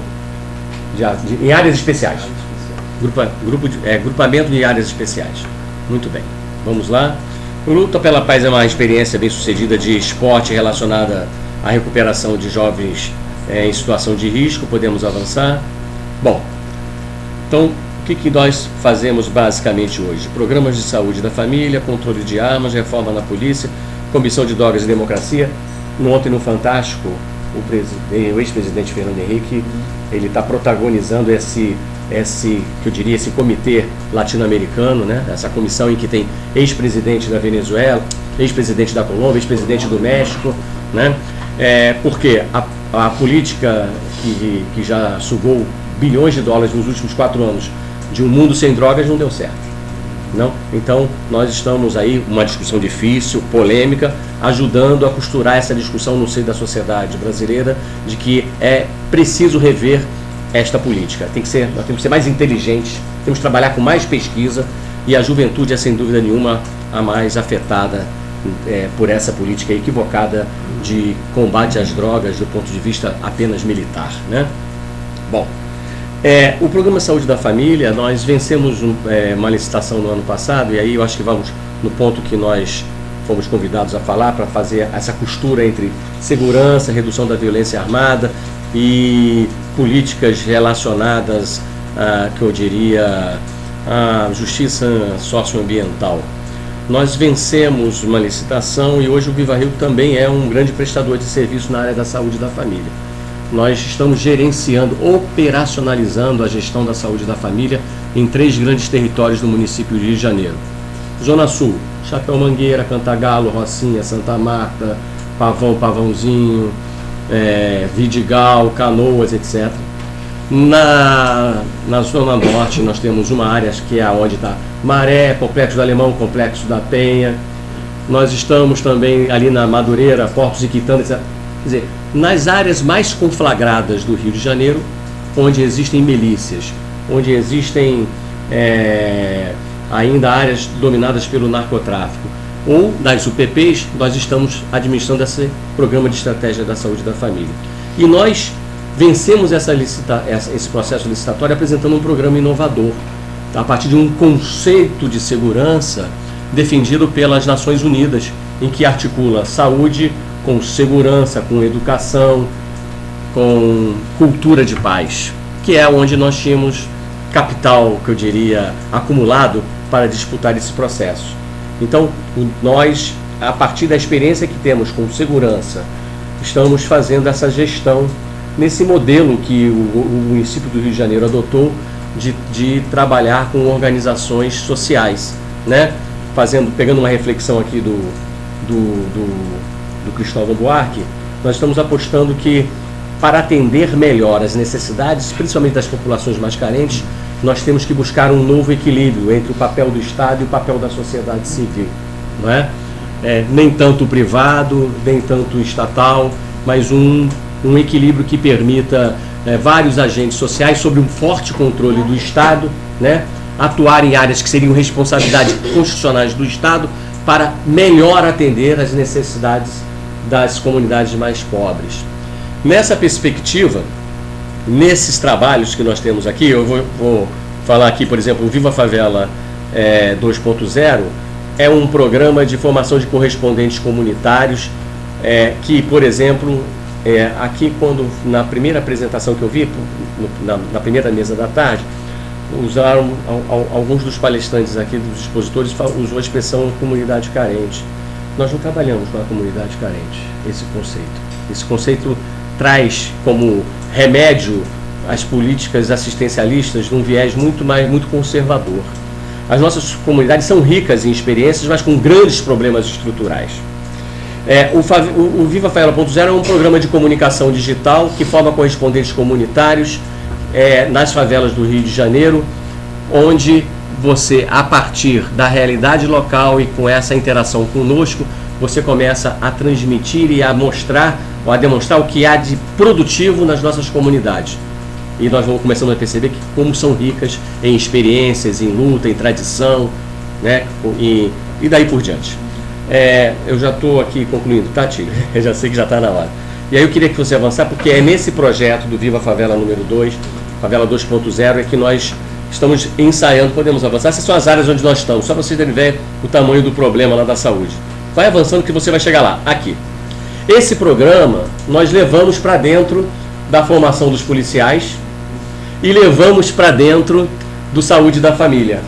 em áreas especiais. Grupamento de áreas especiais. Muito bem, vamos lá. O Luta pela Paz é uma experiência bem sucedida de esporte relacionada à recuperação de jovens em situação de risco. Podemos avançar. Bom, então o que nós fazemos basicamente hoje? Programas de saúde da família, controle de armas, reforma na polícia, comissão de drogas e democracia. Ontem no Fantástico, o ex-presidente Fernando Henrique, ele está protagonizando esse comitê latino-americano, né? Essa comissão em que tem ex-presidente da Venezuela, ex-presidente da Colômbia, ex-presidente do México, né? Porque a política que já sugou bilhões de dólares nos últimos 4 anos de um mundo sem drogas não deu certo. Não? Então, nós estamos aí, uma discussão difícil, polêmica, ajudando a costurar essa discussão no seio da sociedade brasileira de que é preciso rever esta política. Nós temos que ser mais inteligentes, temos que trabalhar com mais pesquisa, e a juventude é, sem dúvida nenhuma, a mais afetada por essa política equivocada de combate às drogas do ponto de vista apenas militar, né? Bom, o Programa Saúde da Família, nós vencemos uma licitação no ano passado, e aí eu acho que vamos no ponto que nós fomos convidados a falar, para fazer essa costura entre segurança, redução da violência armada e políticas relacionadas que eu diria, à justiça socioambiental. Nós vencemos uma licitação e hoje o Viva Rio também é um grande prestador de serviço na área da saúde da família. Nós estamos gerenciando, operacionalizando a gestão da saúde da família em 3 grandes territórios do município do Rio de Janeiro. Zona Sul, Chapéu Mangueira, Cantagalo, Rocinha, Santa Marta, Pavãozinho, Vidigal, Canoas, etc. Na Zona Norte nós temos uma área que é onde está Maré, Complexo do Alemão, Complexo da Penha. Nós estamos também ali na Madureira, Portos e Quitanda, etc. Quer dizer, nas áreas mais conflagradas do Rio de Janeiro, onde existem milícias, onde existem ainda áreas dominadas pelo narcotráfico, ou das UPPs, nós estamos administrando esse programa de estratégia da saúde da família. E nós vencemos esse processo licitatório apresentando um programa inovador, a partir de um conceito de segurança defendido pelas Nações Unidas, em que articula saúde com segurança, com educação, com cultura de paz, que é onde nós tínhamos capital, que eu diria, acumulado para disputar esse processo. Então, nós, a partir da experiência que temos com segurança, estamos fazendo essa gestão nesse modelo que o município do Rio de Janeiro adotou de trabalhar com organizações sociais, né? Pegando uma reflexão aqui do Cristóvão Buarque, nós estamos apostando que, para atender melhor as necessidades, principalmente das populações mais carentes, nós temos que buscar um novo equilíbrio entre o papel do Estado e o papel da sociedade civil, não é? Nem tanto o privado, nem tanto o estatal, mas um equilíbrio que permita vários agentes sociais, sob um forte controle do Estado, né, atuar em áreas que seriam responsabilidades constitucionais do Estado para melhor atender as necessidades das comunidades mais pobres. Nessa perspectiva, nesses trabalhos que nós temos aqui, eu vou falar aqui, por exemplo, o Viva Favela 2.0 é um programa de formação de correspondentes comunitários que, por exemplo, aqui na primeira apresentação que eu vi, na primeira mesa da tarde, usaram alguns dos palestrantes aqui, dos expositores, usou a expressão comunidade carente. Nós não trabalhamos com a comunidade carente, esse conceito. Esse conceito traz como remédio as políticas assistencialistas num viés muito conservador. As nossas comunidades são ricas em experiências, mas com grandes problemas estruturais. O Viva Favela 1.0 é um programa de comunicação digital que forma correspondentes comunitários nas favelas do Rio de Janeiro, onde você, a partir da realidade local e com essa interação conosco, você começa a transmitir e a mostrar ou a demonstrar o que há de produtivo nas nossas comunidades. E nós vamos começando a perceber como são ricas em experiências, em luta, em tradição, né? E daí por diante. Eu já estou aqui concluindo, tá, Tílio? Eu já sei que já está na hora. E aí eu queria que você avançar, porque é nesse projeto do Viva Favela número 2, Favela 2.0, que nós estamos ensaiando. Podemos avançar? Essas são as áreas onde nós estamos, só para vocês terem ideia o tamanho do problema lá da saúde. Vai avançando que você vai chegar lá, aqui. Esse programa nós levamos para dentro da formação dos policiais e levamos para dentro do Saúde da Família.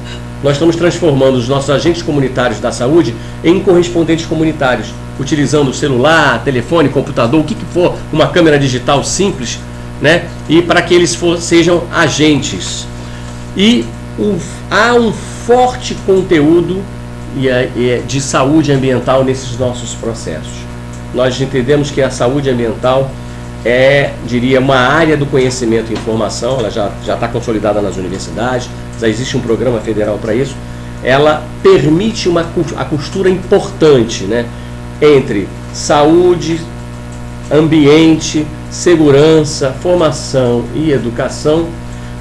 Nós estamos transformando os nossos agentes comunitários da saúde em correspondentes comunitários, utilizando celular, telefone, computador, o que for, uma câmera digital simples, né? E para que eles sejam agentes. E há um forte conteúdo de saúde ambiental nesses nossos processos. Nós entendemos que a saúde ambiental diria, uma área do conhecimento e informação, ela já está consolidada nas universidades, já existe um programa federal para isso. Ela permite a costura importante, né, entre saúde, ambiente, segurança, formação e educação,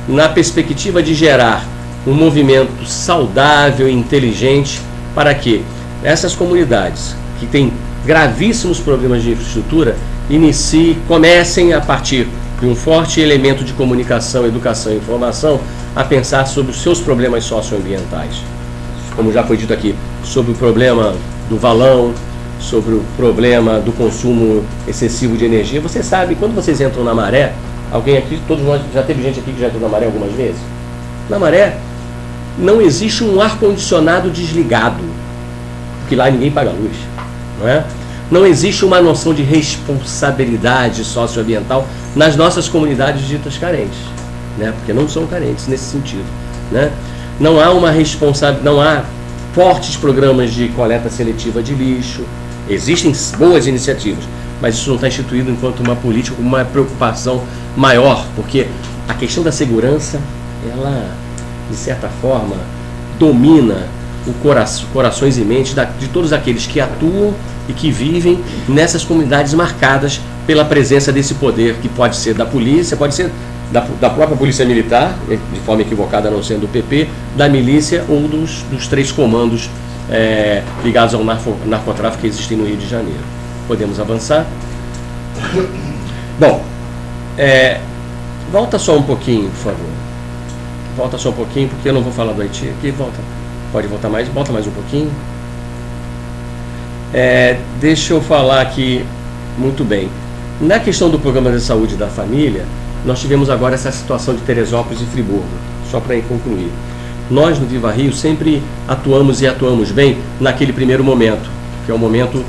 na perspectiva de gerar um movimento saudável e inteligente para que essas comunidades que têm gravíssimos problemas de infraestrutura comecem a partir de um forte elemento de comunicação, educação e informação a pensar sobre os seus problemas socioambientais. Como já foi dito aqui, sobre o problema do valão, sobre o problema do consumo excessivo de energia. Você sabe, quando vocês entram na Maré, alguém aqui, todos nós, já teve gente aqui que já entrou na Maré algumas vezes? Na Maré não existe um ar-condicionado desligado, porque lá ninguém paga luz, não é? Não existe uma noção de responsabilidade socioambiental nas nossas comunidades ditas carentes, né? Porque não são carentes nesse sentido, né? Não há não há fortes programas de coleta seletiva de lixo. Existem boas iniciativas, mas isso não está instituído enquanto uma política com uma preocupação maior, porque a questão da segurança, ela, de certa forma, domina corações e mentes de todos aqueles que atuam e que vivem nessas comunidades marcadas pela presença desse poder, que pode ser da polícia, pode ser da própria polícia militar, de forma equivocada não sendo o PP, da milícia ou dos três comandos ligados ao narcotráfico que existem no Rio de Janeiro. Podemos avançar? Bom, volta só um pouquinho, por favor. Volta só um pouquinho, porque eu não vou falar do Haiti aqui. Pode voltar mais, volta mais um pouquinho. Deixa eu falar aqui, muito bem. Na questão do programa de saúde da família, nós tivemos agora essa situação de Teresópolis e Friburgo, só para concluir. Nós, no Viva Rio, sempre atuamos bem naquele primeiro momento, que é o momento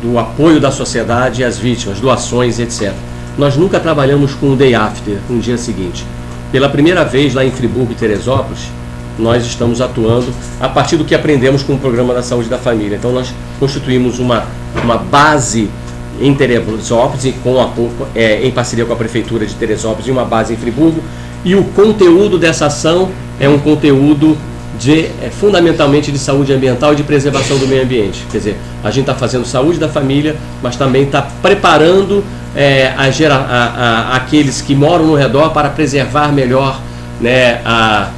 do apoio da sociedade às vítimas, doações, etc. Nós nunca trabalhamos com o day after, com o dia seguinte. Pela primeira vez, lá em Friburgo e Teresópolis, nós estamos atuando a partir do que aprendemos com o Programa da Saúde da Família. Então, nós constituímos uma base em Teresópolis, em parceria com a Prefeitura de Teresópolis, e uma base em Friburgo, e o conteúdo dessa ação é um conteúdo fundamentalmente de saúde ambiental e de preservação do meio ambiente. Quer dizer, a gente está fazendo saúde da família, mas também está preparando aqueles que moram no redor para preservar melhor, né, a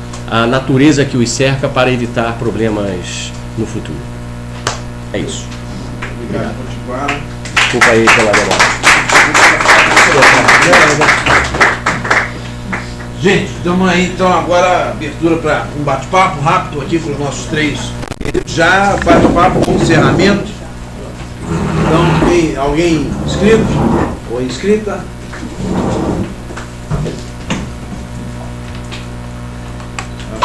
natureza que os cerca, para evitar problemas no futuro. É isso. Obrigado. Desculpa aí pela demora. Gente, estamos aí então agora, abertura para um bate-papo rápido aqui com os nossos três. Já bate-papo com encerramento. Então, tem alguém inscrito ou inscrita?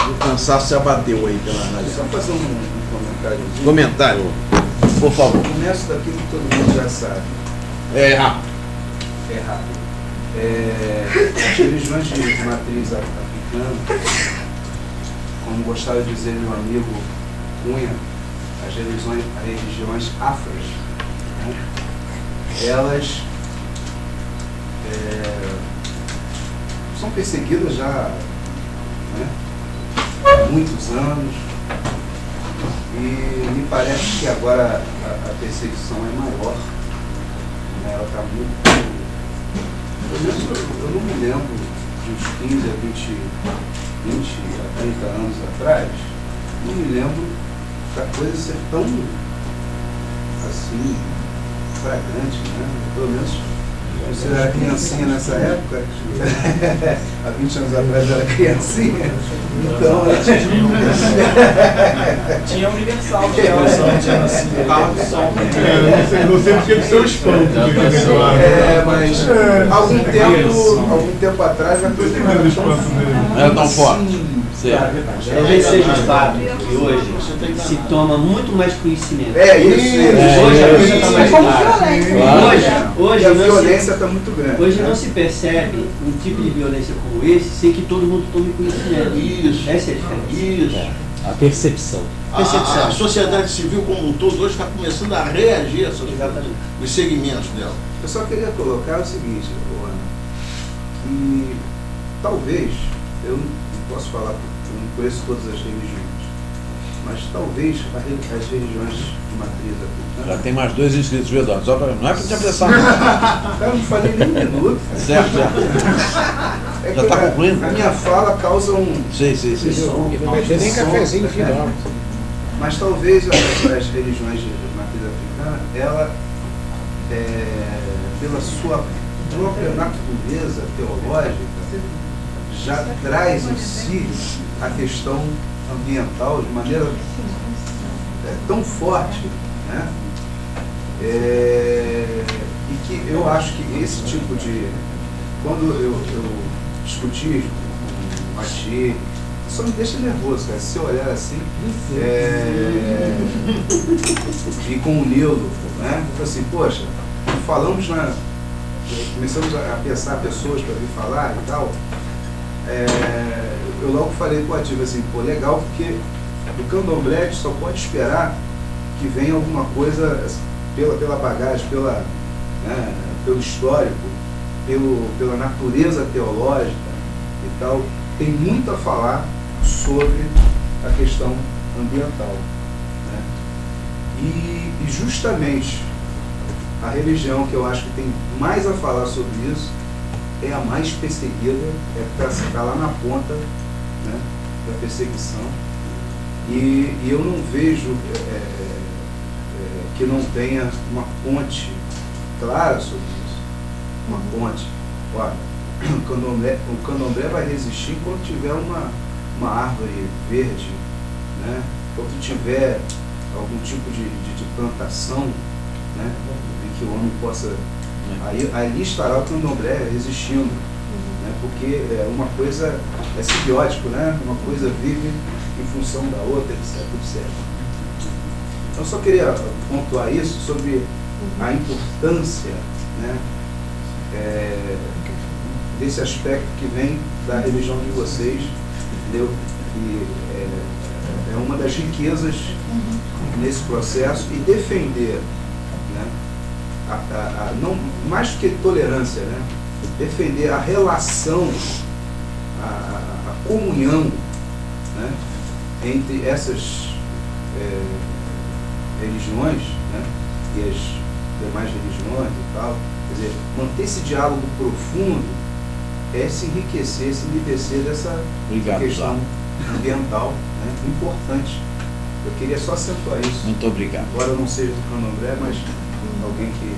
O cansaço se abateu aí pela análise. Só fazer um comentário. Comentário, por favor. Começo daquilo que todo mundo já sabe. É rápido. É rápido. As religiões de matriz africana, como gostava de dizer meu amigo Cunha, as religiões afras, né? Elas são perseguidas já, né, há muitos anos, e me parece que agora a perseguição é maior, né? Ela está muito... Eu não me lembro de uns 15 a 20 a 30 anos atrás, não me lembro da coisa ser tão assim, fragrante, né? Pelo menos Você era criancinha nessa época, há 20 anos atrás eu era criancinha, então... Tinha Universal, tinha assim, carro de som. Você tinha que ser o espanto. Mas algum tempo atrás a coisa não era tão forte. Talvez seja o fato que hoje se toma muito mais conhecimento. Hoje a coisa está mais clara. Hoje a violência está muito grande. Hoje não se percebe um tipo de violência como esse sem que todo mundo tome conhecimento. Isso. Essa é a diferença. Isso. A percepção. A sociedade civil como um todo hoje está começando a reagir a os segmentos dela. Eu só queria colocar o seguinte, Ana, que talvez, eu não posso falar, eu não conheço todas as religiões, mas talvez as religiões de matriz africana... Já tem mais 2 inscritos, viu, Dona? Só pra, não é para te apressar. Eu não falei nem um minuto. Certo. Já está concluindo? A minha fala causa um... Sim. Não vai ter nem cafezinho no final. Mas talvez as religiões de matriz africana, ela, pela sua própria natureza teológica, já traz em si a questão ambiental de maneira tão forte, né? E que eu acho que esse tipo de... Quando eu discuti com o Mati, só me deixa nervoso, cara, se eu olhar assim, e com o Nilo, né? Eu assim, poxa, falamos começamos a pensar pessoas para vir falar e tal, eu logo falei com o Ativo assim, pô, legal, porque do candomblé a gente só pode esperar que venha alguma coisa pela bagagem, pelo histórico, pela natureza teológica e tal, tem muito a falar sobre a questão ambiental, né? E justamente a religião que eu acho que tem mais a falar sobre isso é a mais perseguida, está lá na ponta, né, da perseguição, e eu não vejo que não tenha uma ponte clara sobre isso, uma ponte. Olha, o candomblé vai resistir quando tiver uma árvore verde, né? Quando tiver algum tipo de plantação, né? Em que o homem possa... Ali estará o candomblé resistindo, né? Porque uma coisa é simbiótico, né? Uma coisa vive em função da outra, etc. Eu só queria pontuar isso sobre a importância, né? Desse aspecto que vem da religião de vocês, entendeu? E é uma das riquezas nesse processo, e defender, né, não mais do que tolerância, né, defender a relação, a comunhão, né, entre essas religiões, né, e as demais religiões e tal. Quer dizer, manter esse diálogo profundo é se enriquecer, se enriquecer dessa questão ambiental, né, importante. Eu queria só acentuar isso. Muito obrigado. Embora eu não seja do candomblé, mas alguém que...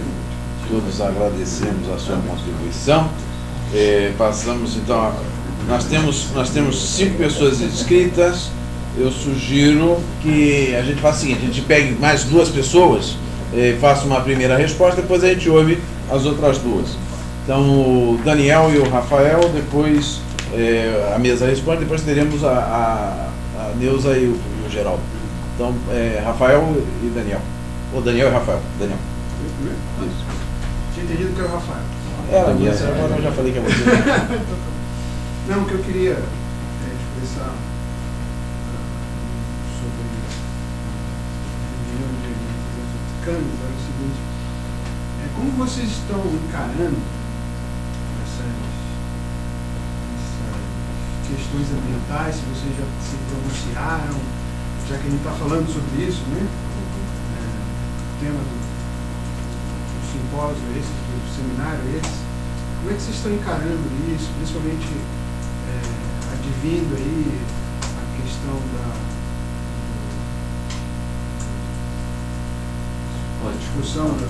Todos agradecemos a sua contribuição. Passamos então, nós temos 5 pessoas inscritas. Eu sugiro que a gente faça o seguinte: a gente pegue mais 2 pessoas, faça uma primeira resposta, depois a gente ouve as outras 2. Então, o Daniel e o Rafael, depois a mesa responde, depois teremos a Neuza e o Geraldo. Então, Rafael e Daniel. Ou Daniel e Rafael. Daniel. Isso. Tinha entendido que era o Rafael. Agora eu já falei que é você. Não, o que eu queria expressar sobre a reunião de africanos é o seguinte: como vocês estão encarando essas questões ambientais, se vocês já se pronunciaram, já que a gente está falando sobre isso, né? O tema do simpósio esse, do seminário esse, como é que vocês estão encarando isso, principalmente advindo aí a questão da discussão da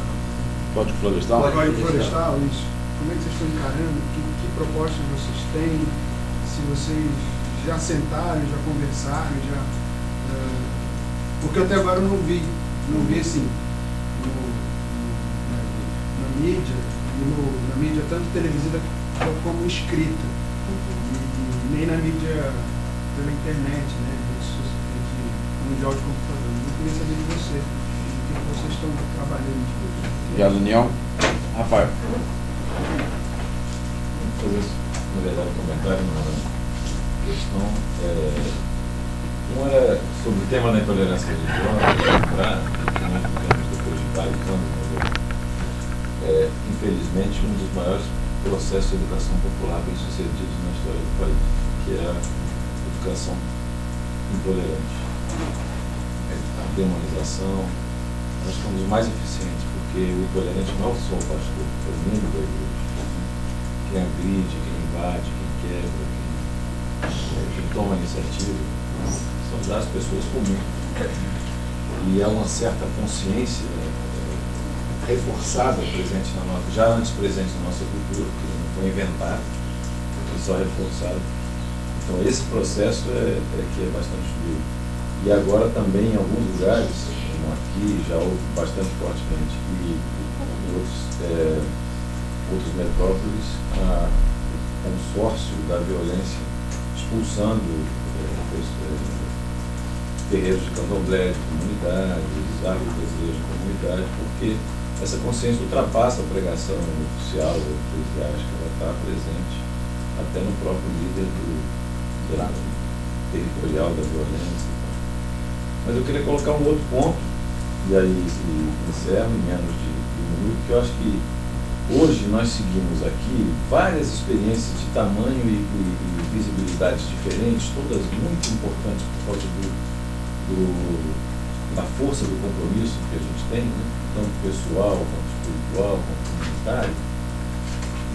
Código Florestal? Código Florestal, isso. como é que vocês estão encarando, que propostas vocês têm, se vocês já sentaram, já conversaram, porque até agora eu não vi assim, na mídia, na mídia tanto televisiva como escrita, e nem na mídia pela internet, né, mundial de computador. Eu queria saber de você, o que vocês estão trabalhando. Obrigado, Daniel. Rafael. Vou fazer, na verdade, um comentário, uma questão. Uma era sobre o tema da intolerância religiosa, depois de vários anos, infelizmente, um dos maiores processos de educação popular bem sucedidos na história do país, que é a educação intolerante. A demonização, nós somos os mais eficientes, porque o intolerante não é só o pastor, é o membro da igreja. Quem agride, quem invade, quem quebra, quem toma iniciativa, são já as pessoas comuns. E há uma certa consciência reforçada presente na nossa, já antes presente na nossa cultura, que não foi inventado, foi só reforçado. Então esse processo que é bastante duro. E agora também em alguns lugares, como aqui, já houve bastante fortemente, e em outros metrópoles, a consórcio da violência expulsando terreiros de candomblé, de comunidades, árvores brasileiros de comunidade, porque essa consciência ultrapassa a pregação oficial ou eclesiástica, ela está presente até no próprio líder territorial da violência. Mas eu queria colocar um outro ponto, e aí encerro em menos de um minuto, que eu acho que hoje nós seguimos aqui várias experiências de tamanho e visibilidades diferentes, todas muito importantes por causa da força do compromisso que a gente tem, né? Tanto pessoal, quanto espiritual, quanto comunitário.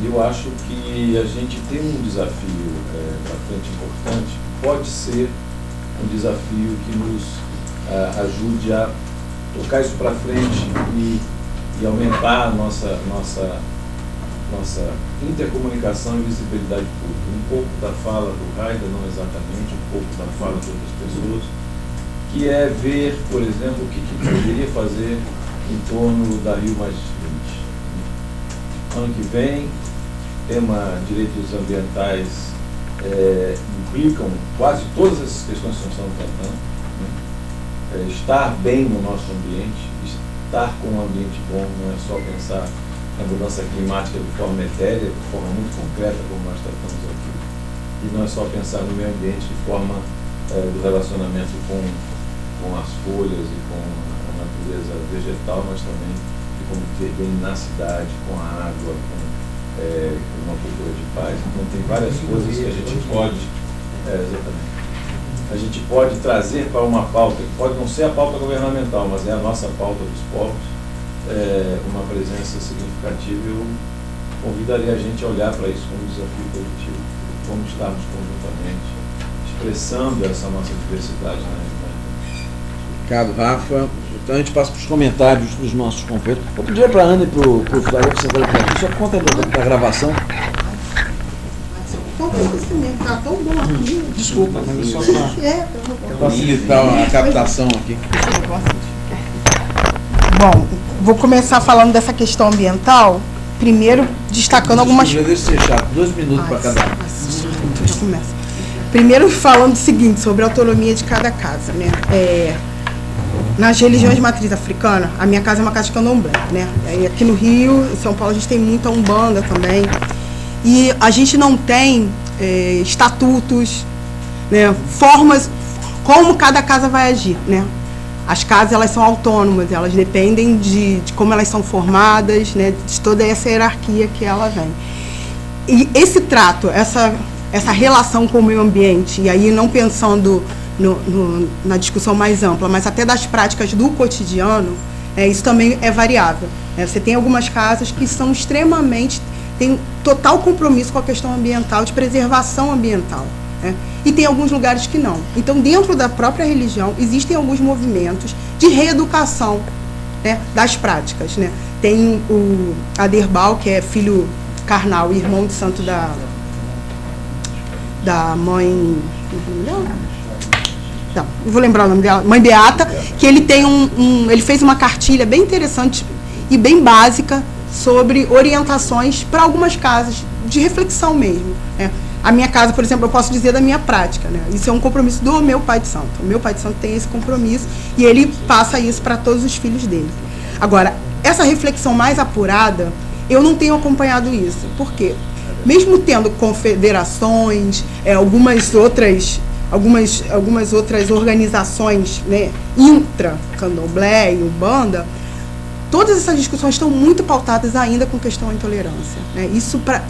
E eu acho que a gente tem um desafio bastante importante, que pode ser um desafio que nos ajude a tocar isso para frente e aumentar a nossa intercomunicação e visibilidade pública. Um pouco da fala do Raida, não exatamente, um pouco da fala de outras pessoas, que é ver, por exemplo, o que poderia fazer em torno da Rio Mais 20. Ano que vem, tema direitos ambientais implicam quase todas essas questões que nós estamos tratando. Estar bem no nosso ambiente, estar com um ambiente bom, não é só pensar na mudança climática de forma etérea, de forma muito concreta, como nós tratamos aqui, e não é só pensar no meio ambiente de forma do relacionamento com as folhas e com a natureza vegetal, mas também de como ter bem na cidade, com a água, com uma cultura de paz. Então tem várias coisas que a gente pode a gente pode trazer para uma pauta, que pode não ser a pauta governamental, mas é a nossa pauta dos povos, uma presença significativa. Eu convidaria a gente a olhar para isso como um desafio positivo, como estarmos conjuntamente expressando essa nossa diversidade na realidade. Obrigado, Rafa. Então a gente passa para os comentários dos nossos companheiros. Eu pedi para a Ana e para o Flávio apresentar só conta da gravação. Tá tão bom aqui. Desculpa, mas só para facilitar a captação aqui. Bom, vou começar falando dessa questão ambiental, primeiro destacando algumas... Já deixa ser chato, 2 minutos para cada um. Já começa. Primeiro falando o seguinte, sobre a autonomia de cada casa, né? Nas religiões de matriz africana, a minha casa é uma casa de candomblé, né? E aqui no Rio, em São Paulo, a gente tem muita umbanda também. E a gente não tem estatutos, né, formas, como cada casa vai agir, né? As casas, elas são autônomas, elas dependem de como elas são formadas, né, de toda essa hierarquia que ela vem. E esse trato, essa relação com o meio ambiente, e aí não pensando na discussão mais ampla, mas até das práticas do cotidiano, isso também é variável. Você tem algumas casas que são extremamente... tem total compromisso com a questão ambiental, de preservação ambiental, né? E tem alguns lugares que não. Então, dentro da própria religião, existem alguns movimentos de reeducação, né, das práticas, né? Tem o Aderbal, que é filho carnal e irmão de santo da mãe... Não vou lembrar o nome dela, Mãe Beata, que ele tem ele fez uma cartilha bem interessante e bem básica sobre orientações para algumas casas, de reflexão mesmo, né? A minha casa, por exemplo, eu posso dizer da minha prática, né? Isso é um compromisso do meu pai de santo. O meu pai de santo tem esse compromisso e ele passa isso para todos os filhos dele. Agora, essa reflexão mais apurada, eu não tenho acompanhado isso. Por quê? Mesmo tendo confederações, algumas outras organizações, né, intra-candomblé e umbanda, todas essas discussões estão muito pautadas ainda com questão da intolerância, né?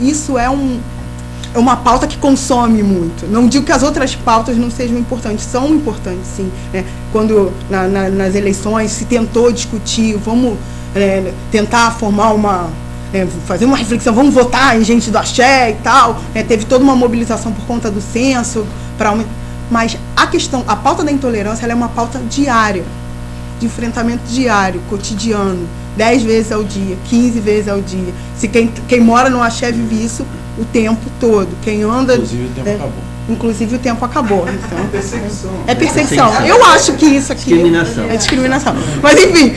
Isso é uma pauta que consome muito. Não digo que as outras pautas não sejam importantes, são importantes sim, né? Quando nas eleições se tentou discutir, vamos tentar formar fazer uma reflexão, vamos votar em gente do axé e tal, né? Teve toda uma mobilização por conta do censo, mas a pauta da intolerância, ela é uma pauta diária, de enfrentamento diário, cotidiano, 10 vezes ao dia, 15 vezes ao dia. Se quem mora no axé vive isso o tempo todo. Quem anda... Inclusive o tempo acabou. Inclusive o tempo acabou. Então, perseguição. É perseguição. Eu acho que isso aqui é discriminação. Mas enfim,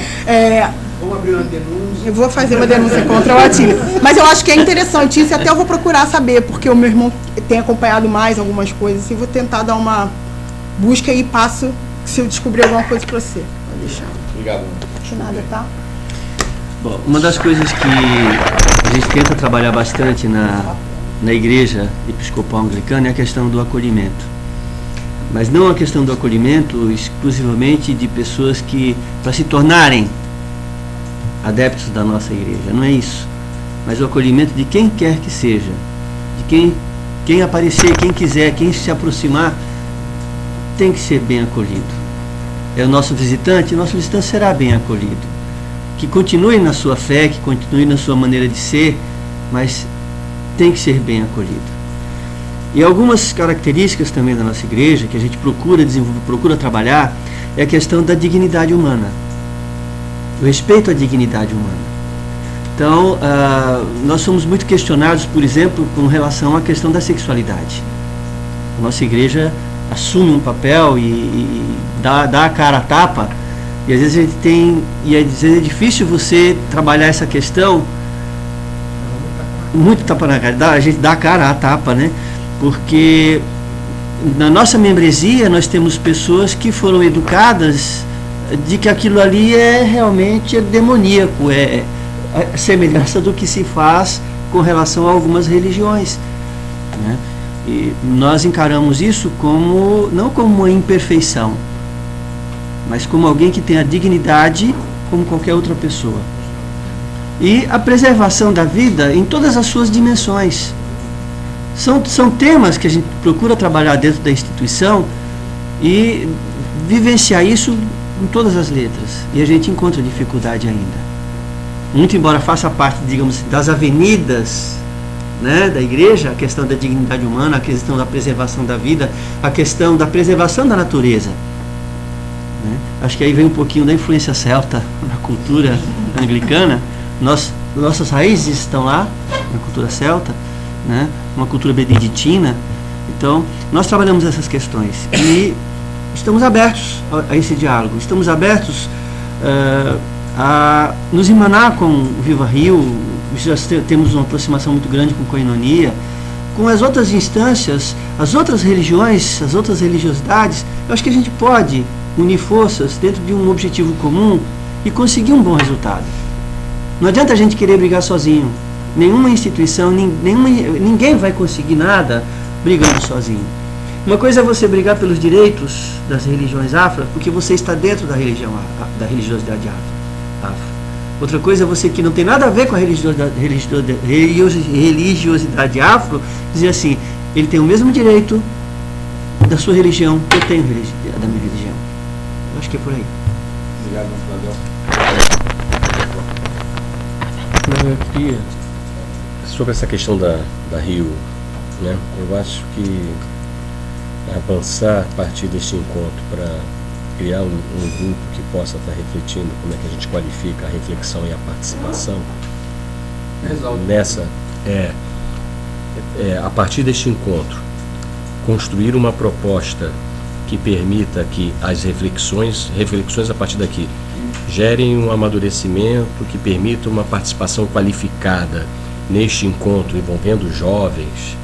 vamos abrir uma denúncia. Eu vou fazer uma denúncia contra o Atílio. Mas eu acho que é interessante isso, e até eu vou procurar saber, porque o meu irmão tem acompanhado mais algumas coisas, e vou tentar dar uma busca e passo se eu descobrir alguma coisa para você. Pode deixar. Obrigado. De nada, tá? Bom, uma das coisas que a gente tenta trabalhar bastante na igreja episcopal anglicana é a questão do acolhimento. Mas não a questão do acolhimento exclusivamente de pessoas que, para se tornarem adeptos da nossa igreja, não é isso. Mas o acolhimento de quem quer que seja, de quem aparecer, quem quiser, quem se aproximar, tem que ser bem acolhido. É o nosso visitante será bem acolhido. Que continue na sua fé, que continue na sua maneira de ser, mas tem que ser bem acolhido. E algumas características também da nossa igreja, que a gente procura desenvolver, procura trabalhar, é a questão da dignidade humana. O respeito à dignidade humana. Então, nós somos muito questionados, por exemplo, com relação à questão da sexualidade. A nossa igreja assume um papel e dá a cara a tapa, e às vezes a gente às vezes é difícil você trabalhar essa questão, muito tapa na cara, a gente dá a cara a tapa, né? Porque na nossa membresia nós temos pessoas que foram educadas de que aquilo ali realmente demoníaco, é a semelhança do que se faz com relação a algumas religiões, né? E nós encaramos isso não como uma imperfeição, mas como alguém que tem a dignidade como qualquer outra pessoa. E a preservação da vida em todas as suas dimensões. São temas que a gente procura trabalhar dentro da instituição e vivenciar isso em todas as letras. E a gente encontra dificuldade ainda. Muito embora faça parte, digamos, das avenidas, né, da igreja, a questão da dignidade humana, a questão da preservação da vida, a questão da preservação da natureza, né? Acho que aí vem um pouquinho da influência celta na cultura anglicana. Nossas raízes estão lá, na cultura celta, né? Uma cultura beneditina. Então, nós trabalhamos essas questões e estamos abertos a esse diálogo, estamos abertos a nos irmanar com o Viva Rio. Já temos uma aproximação muito grande com Koinonia, com as outras instâncias, as outras religiões, as outras religiosidades. Eu acho que a gente pode unir forças dentro de um objetivo comum e conseguir um bom resultado. Não adianta a gente querer brigar sozinho. Nenhuma instituição, ninguém vai conseguir nada brigando sozinho. Uma coisa é você brigar pelos direitos das religiões afro, porque você está dentro da religiosidade afro. Outra coisa é você que não tem nada a ver com a religiosidade afro, dizer assim, ele tem o mesmo direito da sua religião que eu tenho da minha religião. Eu acho que é por aí. Obrigado, Eu queria, sobre essa questão da Rio, né, eu acho que avançar a partir deste encontro para criar um grupo que possa estar refletindo como é que a gente qualifica a reflexão e a participação a partir deste encontro, construir uma proposta que permita que as reflexões a partir daqui, gerem um amadurecimento, que permita uma participação qualificada neste encontro, envolvendo os jovens,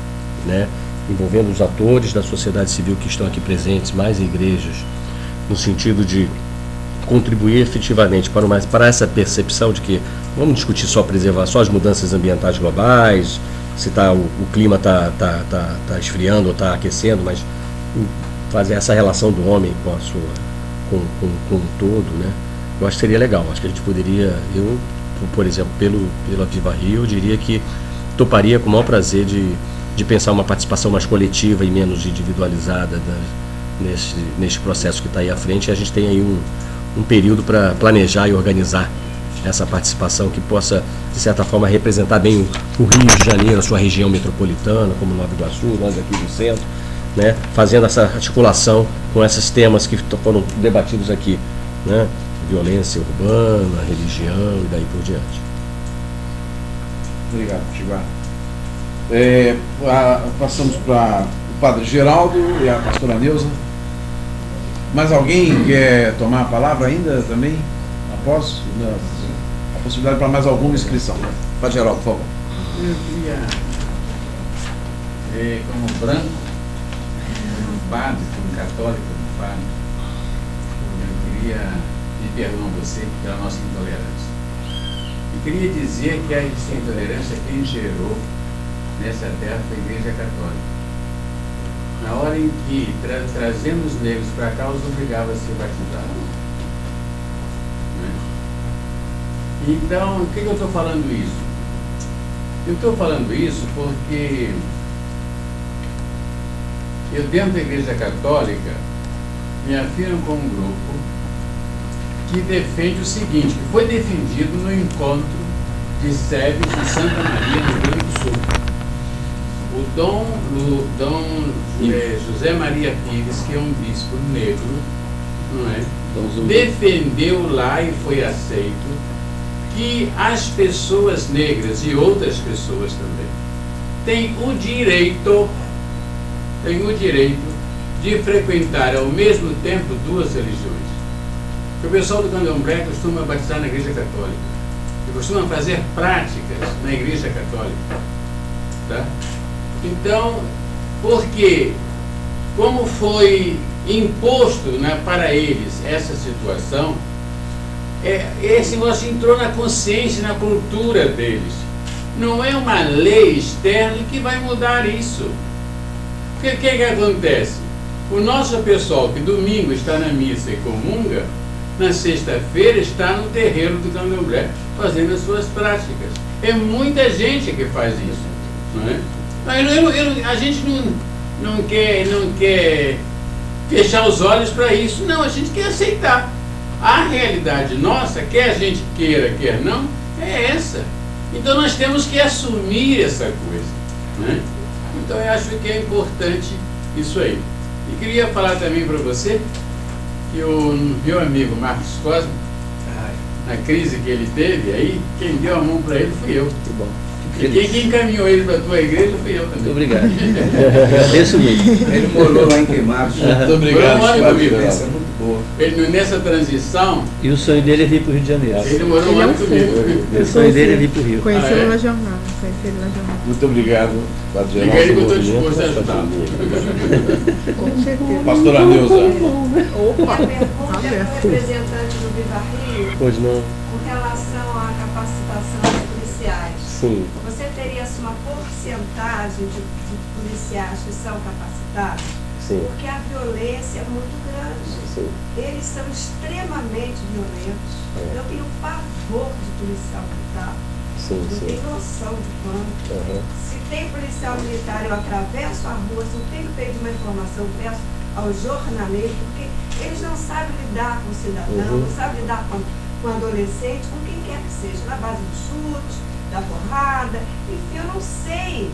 né? Envolvendo os atores da sociedade civil que estão aqui presentes, mais igrejas, no sentido de contribuir efetivamente para essa percepção de que vamos discutir só preservar, só as mudanças ambientais globais, se o clima está esfriando ou está aquecendo, mas fazer essa relação do homem com a sua com o todo, né? Eu acho que seria legal. Acho que a gente poderia, por exemplo, pela Viva Rio, eu diria que toparia com o maior prazer de pensar uma participação mais coletiva e menos individualizada neste processo que está aí à frente. E a gente tem aí um período para planejar e organizar essa participação que possa, de certa forma, representar bem o Rio de Janeiro, a sua região metropolitana, como Nova Iguaçu, nós aqui do centro, né? Fazendo essa articulação com esses temas que foram debatidos aqui, né? Violência urbana, religião e daí por diante. Obrigado, Chico. Passamos para o Padre Geraldo e a pastora Neuza. Mais alguém quer tomar a palavra ainda também? Após a possibilidade para mais alguma inscrição. Padre Geraldo, por favor. Eu queria, como branco, como padre, como católico, como padre, eu queria pedir perdão a você pela nossa intolerância. E queria dizer que a intolerância quem gerou nessa terra foi a Igreja Católica. Na hora em que trazendo os negros para cá, os obrigava a se batizar. Né? Então, por que eu estou falando isso? Eu estou falando isso porque eu, dentro da Igreja Católica, me afirmo como um grupo que defende o seguinte, que foi defendido no encontro de Sebes em Santa Maria, no Rio Grande do Sul. O Dom José Maria Pires, que é um bispo negro, não é? Defendeu lá e foi aceito que as pessoas negras e outras pessoas também têm o direito de frequentar ao mesmo tempo duas religiões. O pessoal do Candomblé costuma batizar na Igreja Católica e costuma fazer práticas na Igreja Católica, tá? Então, porque como foi imposto, né, para eles essa situação, esse negócio entrou na consciência, na cultura deles. Não é uma lei externa que vai mudar isso. Porque o que acontece? O nosso pessoal que domingo está na missa e comunga, na sexta-feira está no terreiro do Candomblé fazendo as suas práticas. É muita gente que faz isso, não é? A gente não quer fechar os olhos para isso, não, a gente quer aceitar. A realidade nossa, quer a gente queira, quer não, é essa. Então nós temos que assumir essa coisa, né? Então eu acho que é importante isso aí. E queria falar também para você que o meu amigo Marcos Cosme, na crise que ele teve aí, quem deu a mão para ele fui eu. Que bom. E quem encaminhou ele para a tua igreja fui eu também. Muito obrigado. Agradeço muito. Ele morou lá em Queimados. Muito obrigado. Ele, nessa transição... E o sonho dele é vir para o Rio de Janeiro. Ele morou lá comigo. O sonho dele é vir para o Rio. Conheci ele na jornada. Muito obrigado, Padre Geraldo. Fica aí que eu estou disposto a ajudar. Com certeza. Pastora Neuza. Opa! A pergunta é para o representante do Viva Rio. Pois não. Com relação à capacitação dos policiais. Sim. Você teria uma porcentagem de policiais que são capacitados? Sim. Porque a violência é muito grande. Sim. Eles são extremamente violentos. Eu tenho pavor de policial militar. Sim, não sim. tenho noção de quanto. Uhum. Se tem policial militar, eu atravesso a rua, se eu tenho que pedir uma informação, eu peço ao jornaleiro, porque eles não sabem lidar com o cidadão, não sabem lidar com o adolescente, com quem quer que seja, na base do chute, da porrada, enfim, eu não sei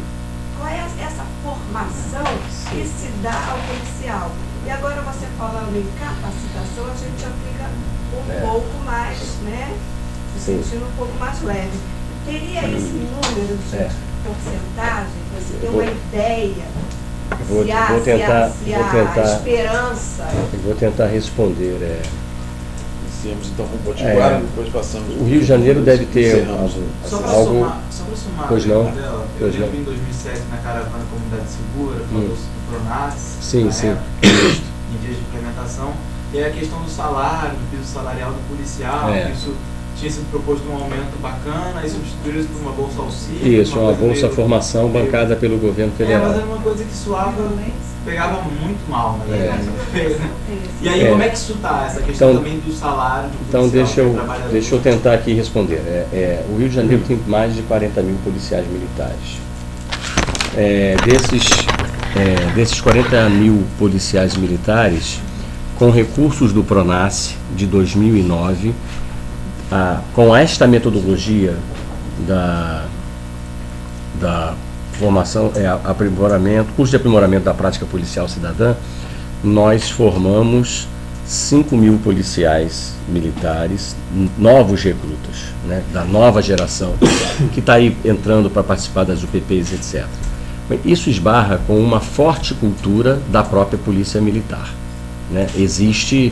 qual é essa formação que se dá ao policial. E agora você falando em capacitação, a gente aplica um pouco mais, né? Se sentindo um pouco mais leve. Teria esse número porcentagem, você tem uma ideia? Vou tentar a esperança. Eu vou tentar responder. Iniciamos então com o Potiguara, depois passamos. O Rio de Janeiro deve ter Só para algo. somar Pois não. Dela, eu Pois não. lembro em 2007 na caravana Comunidade Segura, falou do Pronas, Sim, na sim. época, em dias de implementação, e aí a questão do salário, do piso salarial do policial, que isso tinha sido proposto um aumento bacana e substituído por uma bolsa auxílio. Isso, uma bolsa formação bancada pelo governo federal. Mas era uma coisa que suava, pegava muito mal, né? E aí, como é que isso está, essa questão também do salário do policial? Então, deixa eu tentar aqui responder. O Rio de Janeiro tem mais de 40 mil policiais militares. Desses 40 mil policiais militares, com recursos do Pronas de 2009, com esta metodologia da formação, aprimoramento, curso de aprimoramento da prática policial cidadã, nós formamos 5 mil policiais militares, novos recrutas, né, da nova geração, que está aí entrando para participar das UPPs, etc. Isso esbarra com uma forte cultura da própria polícia militar, né? Existe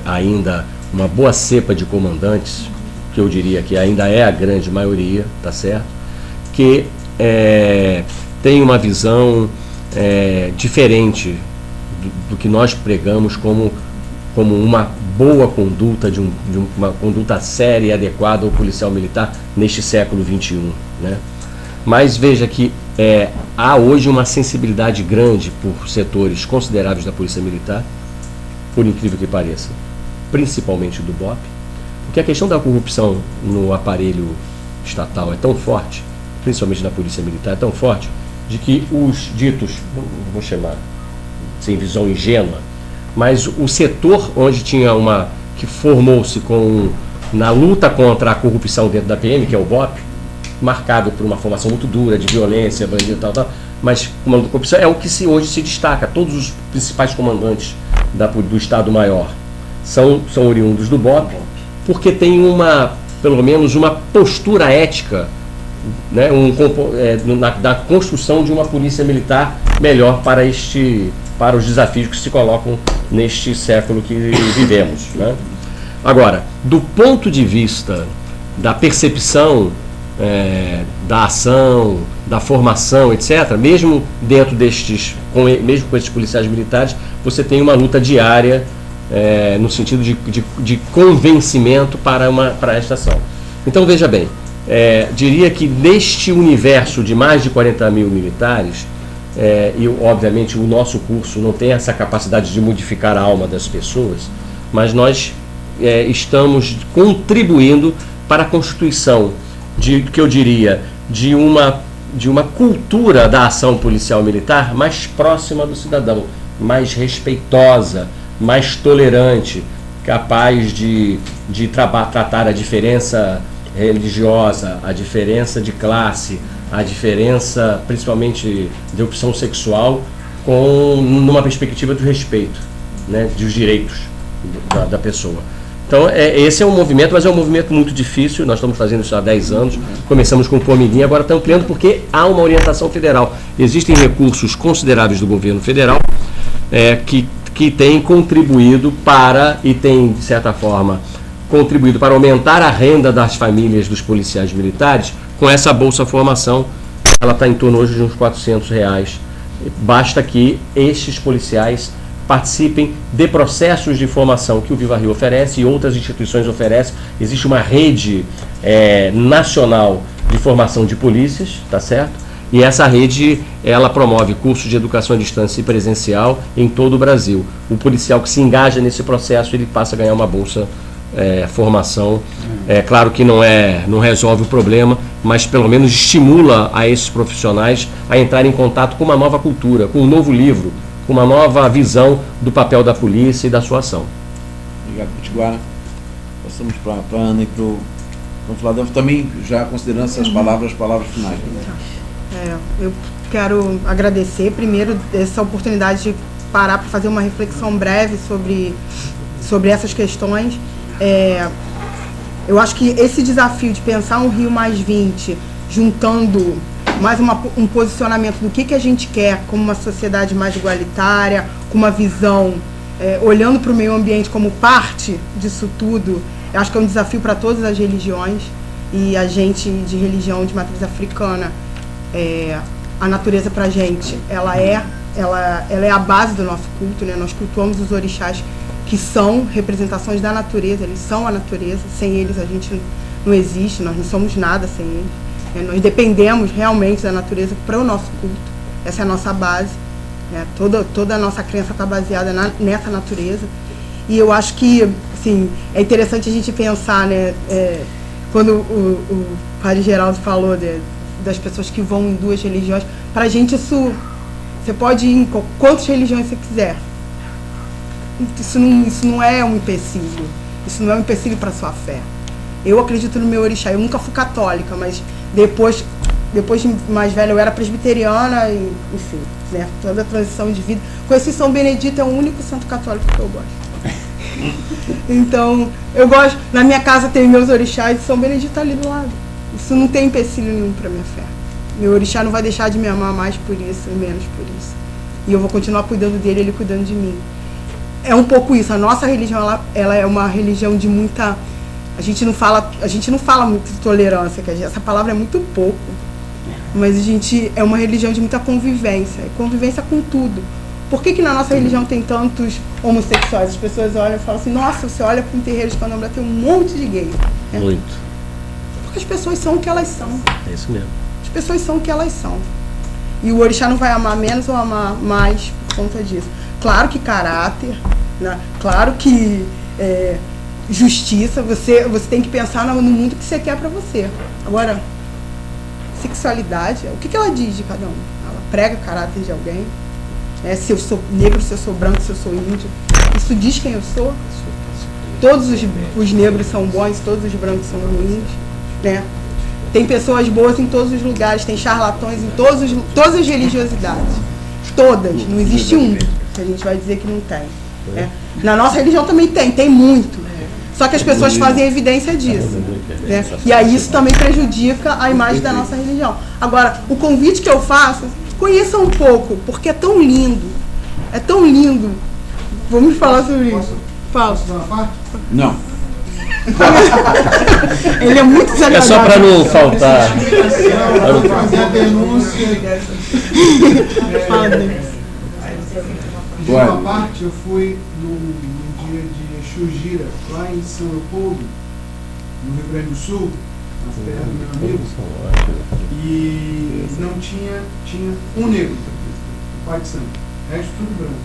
ainda uma boa cepa de comandantes, que eu diria que ainda é a grande maioria, tá certo? Que tem uma visão diferente do que nós pregamos como uma boa conduta, uma conduta séria e adequada ao policial militar neste século XXI, né? Mas veja que há hoje uma sensibilidade grande por setores consideráveis da Polícia Militar, por incrível que pareça, principalmente do BOP, porque a questão da corrupção no aparelho estatal é tão forte, principalmente na Polícia Militar, é tão forte, de que os ditos, vou chamar sem visão ingênua, mas o setor onde tinha que formou-se na luta contra a corrupção dentro da PM, que é o BOP, marcado por uma formação muito dura de violência, bandido e tal, mas o comando de corrupção é o que hoje se destaca. Todos os principais comandantes do Estado-Maior são oriundos do BOP, porque tem pelo menos uma postura ética, né, na construção de uma polícia militar melhor para os desafios que se colocam neste século que vivemos, né? Agora, do ponto de vista da percepção da ação, da formação, etc., mesmo dentro mesmo com esses policiais militares, você tem uma luta diária no sentido de convencimento para esta ação. Então, veja bem, diria que neste universo de mais de 40 mil militares, e obviamente o nosso curso não tem essa capacidade de modificar a alma das pessoas, mas nós estamos contribuindo para a constituição que eu diria, de uma cultura da ação policial militar mais próxima do cidadão, mais respeitosa, mais tolerante, capaz de tratar a diferença religiosa, a diferença de classe, a diferença principalmente de opção sexual, numa perspectiva do respeito, né, dos direitos da pessoa. Então, esse é um movimento, mas é um movimento muito difícil. Nós estamos fazendo isso há 10 anos, começamos com o Formiguinha, agora estamos ampliando porque há uma orientação federal. Existem recursos consideráveis do governo federal que têm contribuído e tem, de certa forma, contribuído para aumentar a renda das famílias dos policiais militares com essa Bolsa Formação. Ela está em torno hoje de uns R$400. Basta que estes policiais participem de processos de formação que o Viva Rio oferece e outras instituições oferecem. Existe uma rede nacional de formação de polícias, tá certo? E essa rede, ela promove cursos de educação à distância e presencial em todo o Brasil. O policial que se engaja nesse processo, ele passa a ganhar uma bolsa formação. Claro que não resolve o problema, mas pelo menos estimula a esses profissionais a entrarem em contato com uma nova cultura, com um novo livro, com uma nova visão do papel da polícia e da sua ação. Obrigado, Potiguara. Passamos para a Ana e para o Flávio, também já considerando essas palavras finais. Eu quero agradecer primeiro essa oportunidade de parar para fazer uma reflexão breve sobre essas questões. Eu acho que esse desafio de pensar um Rio+20 juntando mais um posicionamento do que a gente quer como uma sociedade mais igualitária, com uma visão, olhando para o meio ambiente como parte disso tudo. Eu acho que é um desafio para todas as religiões, e a gente de religião de matriz africana, a natureza para a gente, ela é a base do nosso culto, né? Nós cultuamos os orixás, que são representações da natureza, eles são a natureza, sem eles a gente não existe, nós não somos nada sem eles. Nós dependemos realmente da natureza para o nosso culto, essa é a nossa base, toda a nossa crença está baseada nessa natureza. E eu acho que, assim, é interessante a gente pensar, né, quando o padre Geraldo falou das pessoas que vão em duas religiões, para a gente isso, você pode ir em quantas religiões você quiser. Isso não é um empecilho, isso não é um empecilho para a sua fé. Eu acredito no meu orixá, eu nunca fui católica, mas depois de mais velha eu era presbiteriana, e, enfim, né, toda a transição de vida. Conheci São Benedito, é o único santo católico que eu gosto. Então, eu gosto, na minha casa tem meus orixás e São Benedito tá ali do lado. Isso não tem empecilho nenhum para minha fé. Meu orixá não vai deixar de me amar mais por isso e menos por isso. E eu vou continuar cuidando dele, ele cuidando de mim. É um pouco isso. A nossa religião, ela é uma religião de muita... A gente não fala muito de tolerância, que essa palavra é muito pouco. Mas a gente é uma religião de muita convivência. E convivência com tudo. Por que na nossa religião tem tantos homossexuais? As pessoas olham e falam assim, nossa, você olha para um terreiro de candomblé, tem um monte de gay. Muito. Porque as pessoas são o que elas são. É isso mesmo. As pessoas são o que elas são. E o orixá não vai amar menos ou amar mais por conta disso. Claro que caráter, né? Claro que justiça, você tem que pensar no mundo que você quer para você. Agora, sexualidade, o que ela diz de cada um? Ela prega caráter de alguém? Se eu sou negro, se eu sou branco, se eu sou índio. Isso diz quem eu sou? Todos os negros são bons, todos os brancos são ruins, né? Tem pessoas boas em todos os lugares, tem charlatões em todas as religiosidades. Todas, não existe um que a gente vai dizer que não tem. Né? Na nossa religião também tem muito. Só que as pessoas fazem evidência disso. Né? E aí isso também prejudica a imagem da nossa religião. Agora, o convite que eu faço, conheça um pouco, porque é tão lindo. É tão lindo. Vamos falar sobre isso. Fala. Não. Ele é muito desagradável. É só para não faltar. Fazer a denúncia. De uma parte, eu fui no dia de Xugira, lá em São Leopoldo, no Rio Grande do Sul, na terra do meu amigo, e não tinha um negro, o pai de santo, o resto tudo branco.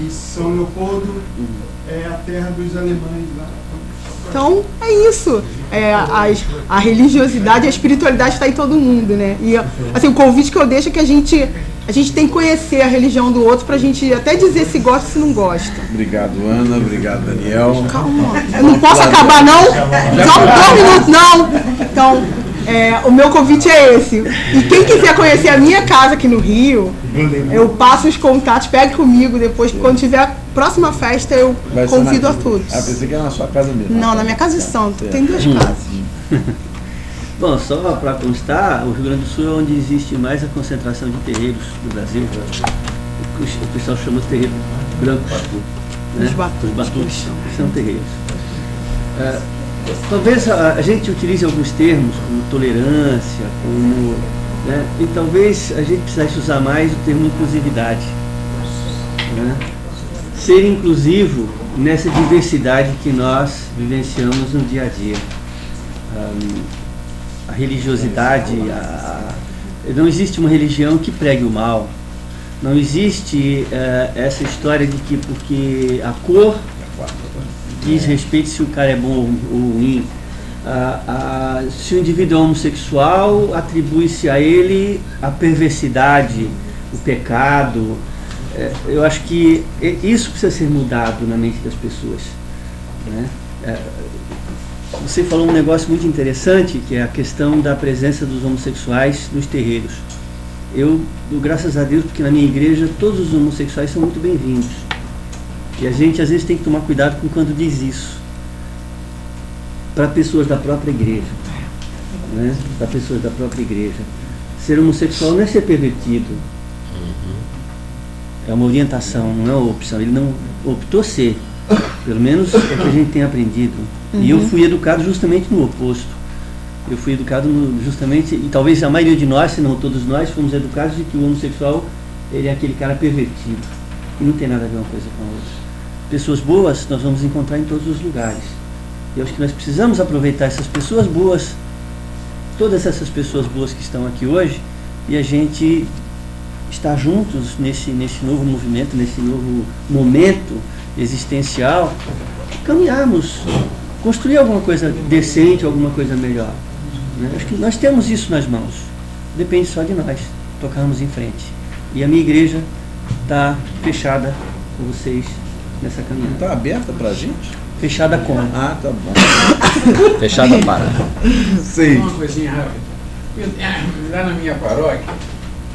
E São Leopoldo é a terra dos alemães lá. Então, é isso. A religiosidade, a espiritualidade está em todo mundo, né? E assim, o convite que eu deixo é que a gente tem que conhecer a religião do outro pra gente até dizer se gosta ou se não gosta. Obrigado, Ana. Obrigado, Daniel. Calma. Eu não posso acabar, não? Só 2 minutos, não. Então, o meu convite é esse. E quem quiser conhecer a minha casa aqui no Rio, eu passo os contatos, pegue comigo depois, quando tiver a próxima festa, eu convido a todos. Ah, pensei que era na sua casa mesmo. Não, na minha casa de santo. Tem 2 casas. Bom, só para constar, o Rio Grande do Sul é onde existe mais a concentração de terreiros do Brasil. O pessoal chama de terreiros brancos. Né? Os batuques são terreiros. Talvez a gente utilize alguns termos como tolerância, né? E talvez a gente precisasse usar mais o termo inclusividade. Né? Ser inclusivo nessa diversidade que nós vivenciamos no dia a dia. A religiosidade, não existe uma religião que pregue o mal. Não existe essa história de que porque a cor diz respeito se o cara é bom ou ruim. Se o indivíduo é homossexual, atribui-se a ele a perversidade, o pecado. Eu acho que isso precisa ser mudado na mente das pessoas. Né? Você falou um negócio muito interessante, que é a questão da presença dos homossexuais nos terreiros. Eu dou graças a Deus, porque na minha igreja todos os homossexuais são muito bem-vindos. E a gente às vezes tem que tomar cuidado com quando diz isso para pessoas da própria igreja. né, para pessoas da própria igreja. Ser homossexual não é ser pervertido. É uma orientação, não é uma opção. Ele não optou ser. Pelo menos é o que a gente tem aprendido. E eu fui educado justamente no oposto. Eu fui educado justamente, e talvez a maioria de nós, se não todos nós, fomos educados de que o homossexual ele é aquele cara pervertido. E não tem nada a ver uma coisa com a outra. Pessoas boas nós vamos encontrar em todos os lugares. E eu acho que nós precisamos aproveitar essas pessoas boas, todas essas pessoas boas que estão aqui hoje, e a gente estar juntos nesse novo movimento, nesse novo momento existencial, caminharmos, construir alguma coisa decente, alguma coisa melhor. Né? Acho que nós temos isso nas mãos. Depende só de nós tocarmos em frente. E a minha igreja está fechada com vocês nessa caminhada. Está aberta para a gente? Fechada com. Ah, tá bom. Fechada para. Sim. Uma coisinha rápida. Lá na minha paróquia,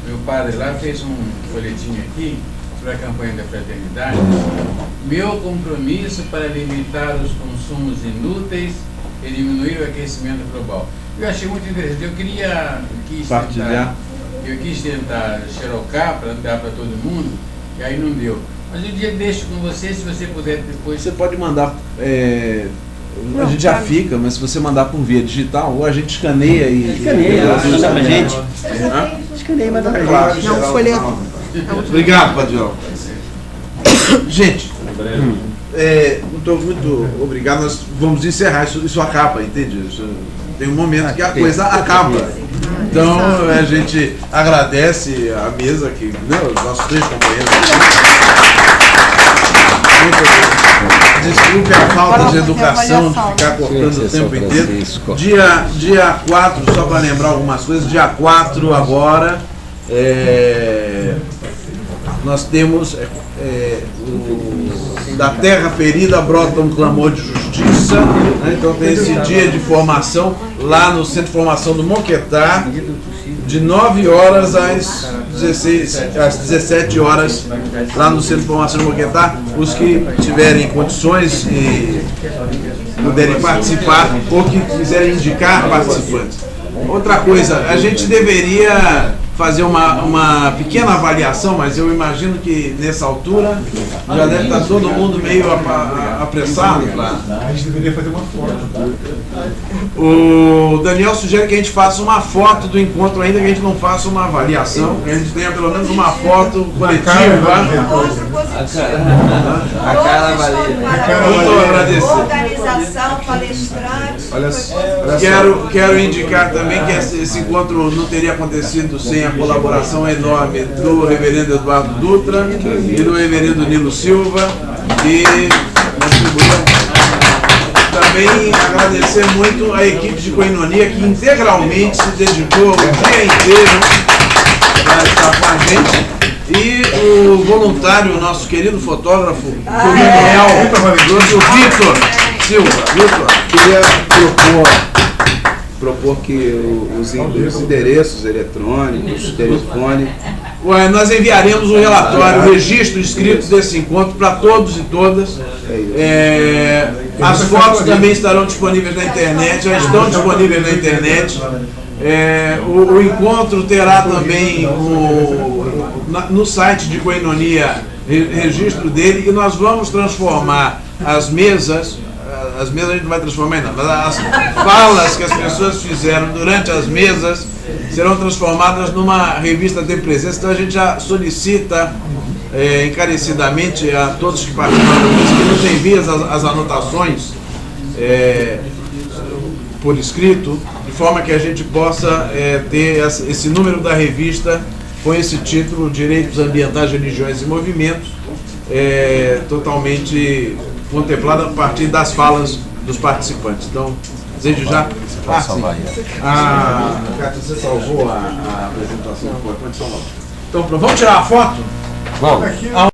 meu padre lá fez um folhetinho aqui sobre a campanha da fraternidade. Meu compromisso para limitar os consumos inúteis e diminuir o aquecimento global. Eu achei muito interessante. Eu quis tentar xerocar para dar para todo mundo, e aí não deu. Mas um dia deixo com você, se você puder depois. Você pode mandar. A gente já fica, mas se você mandar por via digital, ou a gente escaneia e. Escaneia, manda pra gente. Escaneia e manda pra gente. Não, folheto. Obrigado, Padilão. Gente, muito obrigado. Nós vamos encerrar, isso acaba, entende? Tem um momento que a coisa acaba. Então a gente agradece a mesa, os nossos 3 companheiros. Desculpe a falta de educação, de ficar cortando o tempo inteiro. Dia 4, só para lembrar algumas coisas, dia 4 agora, nós temos da terra ferida brota um clamor de justiça, né? Então tem esse dia de formação lá no Centro de Formação do Moquetá, de 9 horas às 17 horas, lá no Centro de Formação do Moquetá. Os que tiverem condições e puderem participar, ou que quiserem indicar participantes. Outra coisa, a gente deveria fazer uma pequena avaliação, mas eu imagino que nessa altura já deve estar todo mundo meio apressado. A gente deveria fazer uma foto. O Daniel sugere que a gente faça uma foto do encontro, ainda que a gente não faça uma avaliação, que a gente tenha pelo menos uma foto coletiva. A cara valia. Muito agradecer. Organização, palestrantes. Quero indicar também que esse encontro não teria acontecido sem a colaboração enorme do reverendo Eduardo Dutra e do reverendo Nilo Silva. E também agradecer muito a equipe de Koinonia, que integralmente se dedicou o dia inteiro para estar com a gente. E o voluntário, nosso querido fotógrafo, o Daniel, trouxe o Vitor Silva. Vitor, queria propor que os endereços eletrônicos, telefone. Nós enviaremos o relatório, o registro escrito desse encontro para todos e todas. As fotos também estarão disponíveis na internet, já estão disponíveis na internet. O encontro terá também no site de Koinonia registro dele, e nós vamos transformar as mesas a gente não vai transformar em nada, mas as falas que as pessoas fizeram durante as mesas serão transformadas numa revista de presença. Então a gente já solicita encarecidamente a todos que participaram disso que nos enviem as anotações por escrito, de forma que a gente possa ter esse número da revista com esse título, Direitos Ambientais, Religiões e Movimentos, totalmente contemplado a partir das falas dos participantes. Então, desejo já... Você salvou a apresentação do PowerPoint? Então, vamos tirar a foto? Vamos.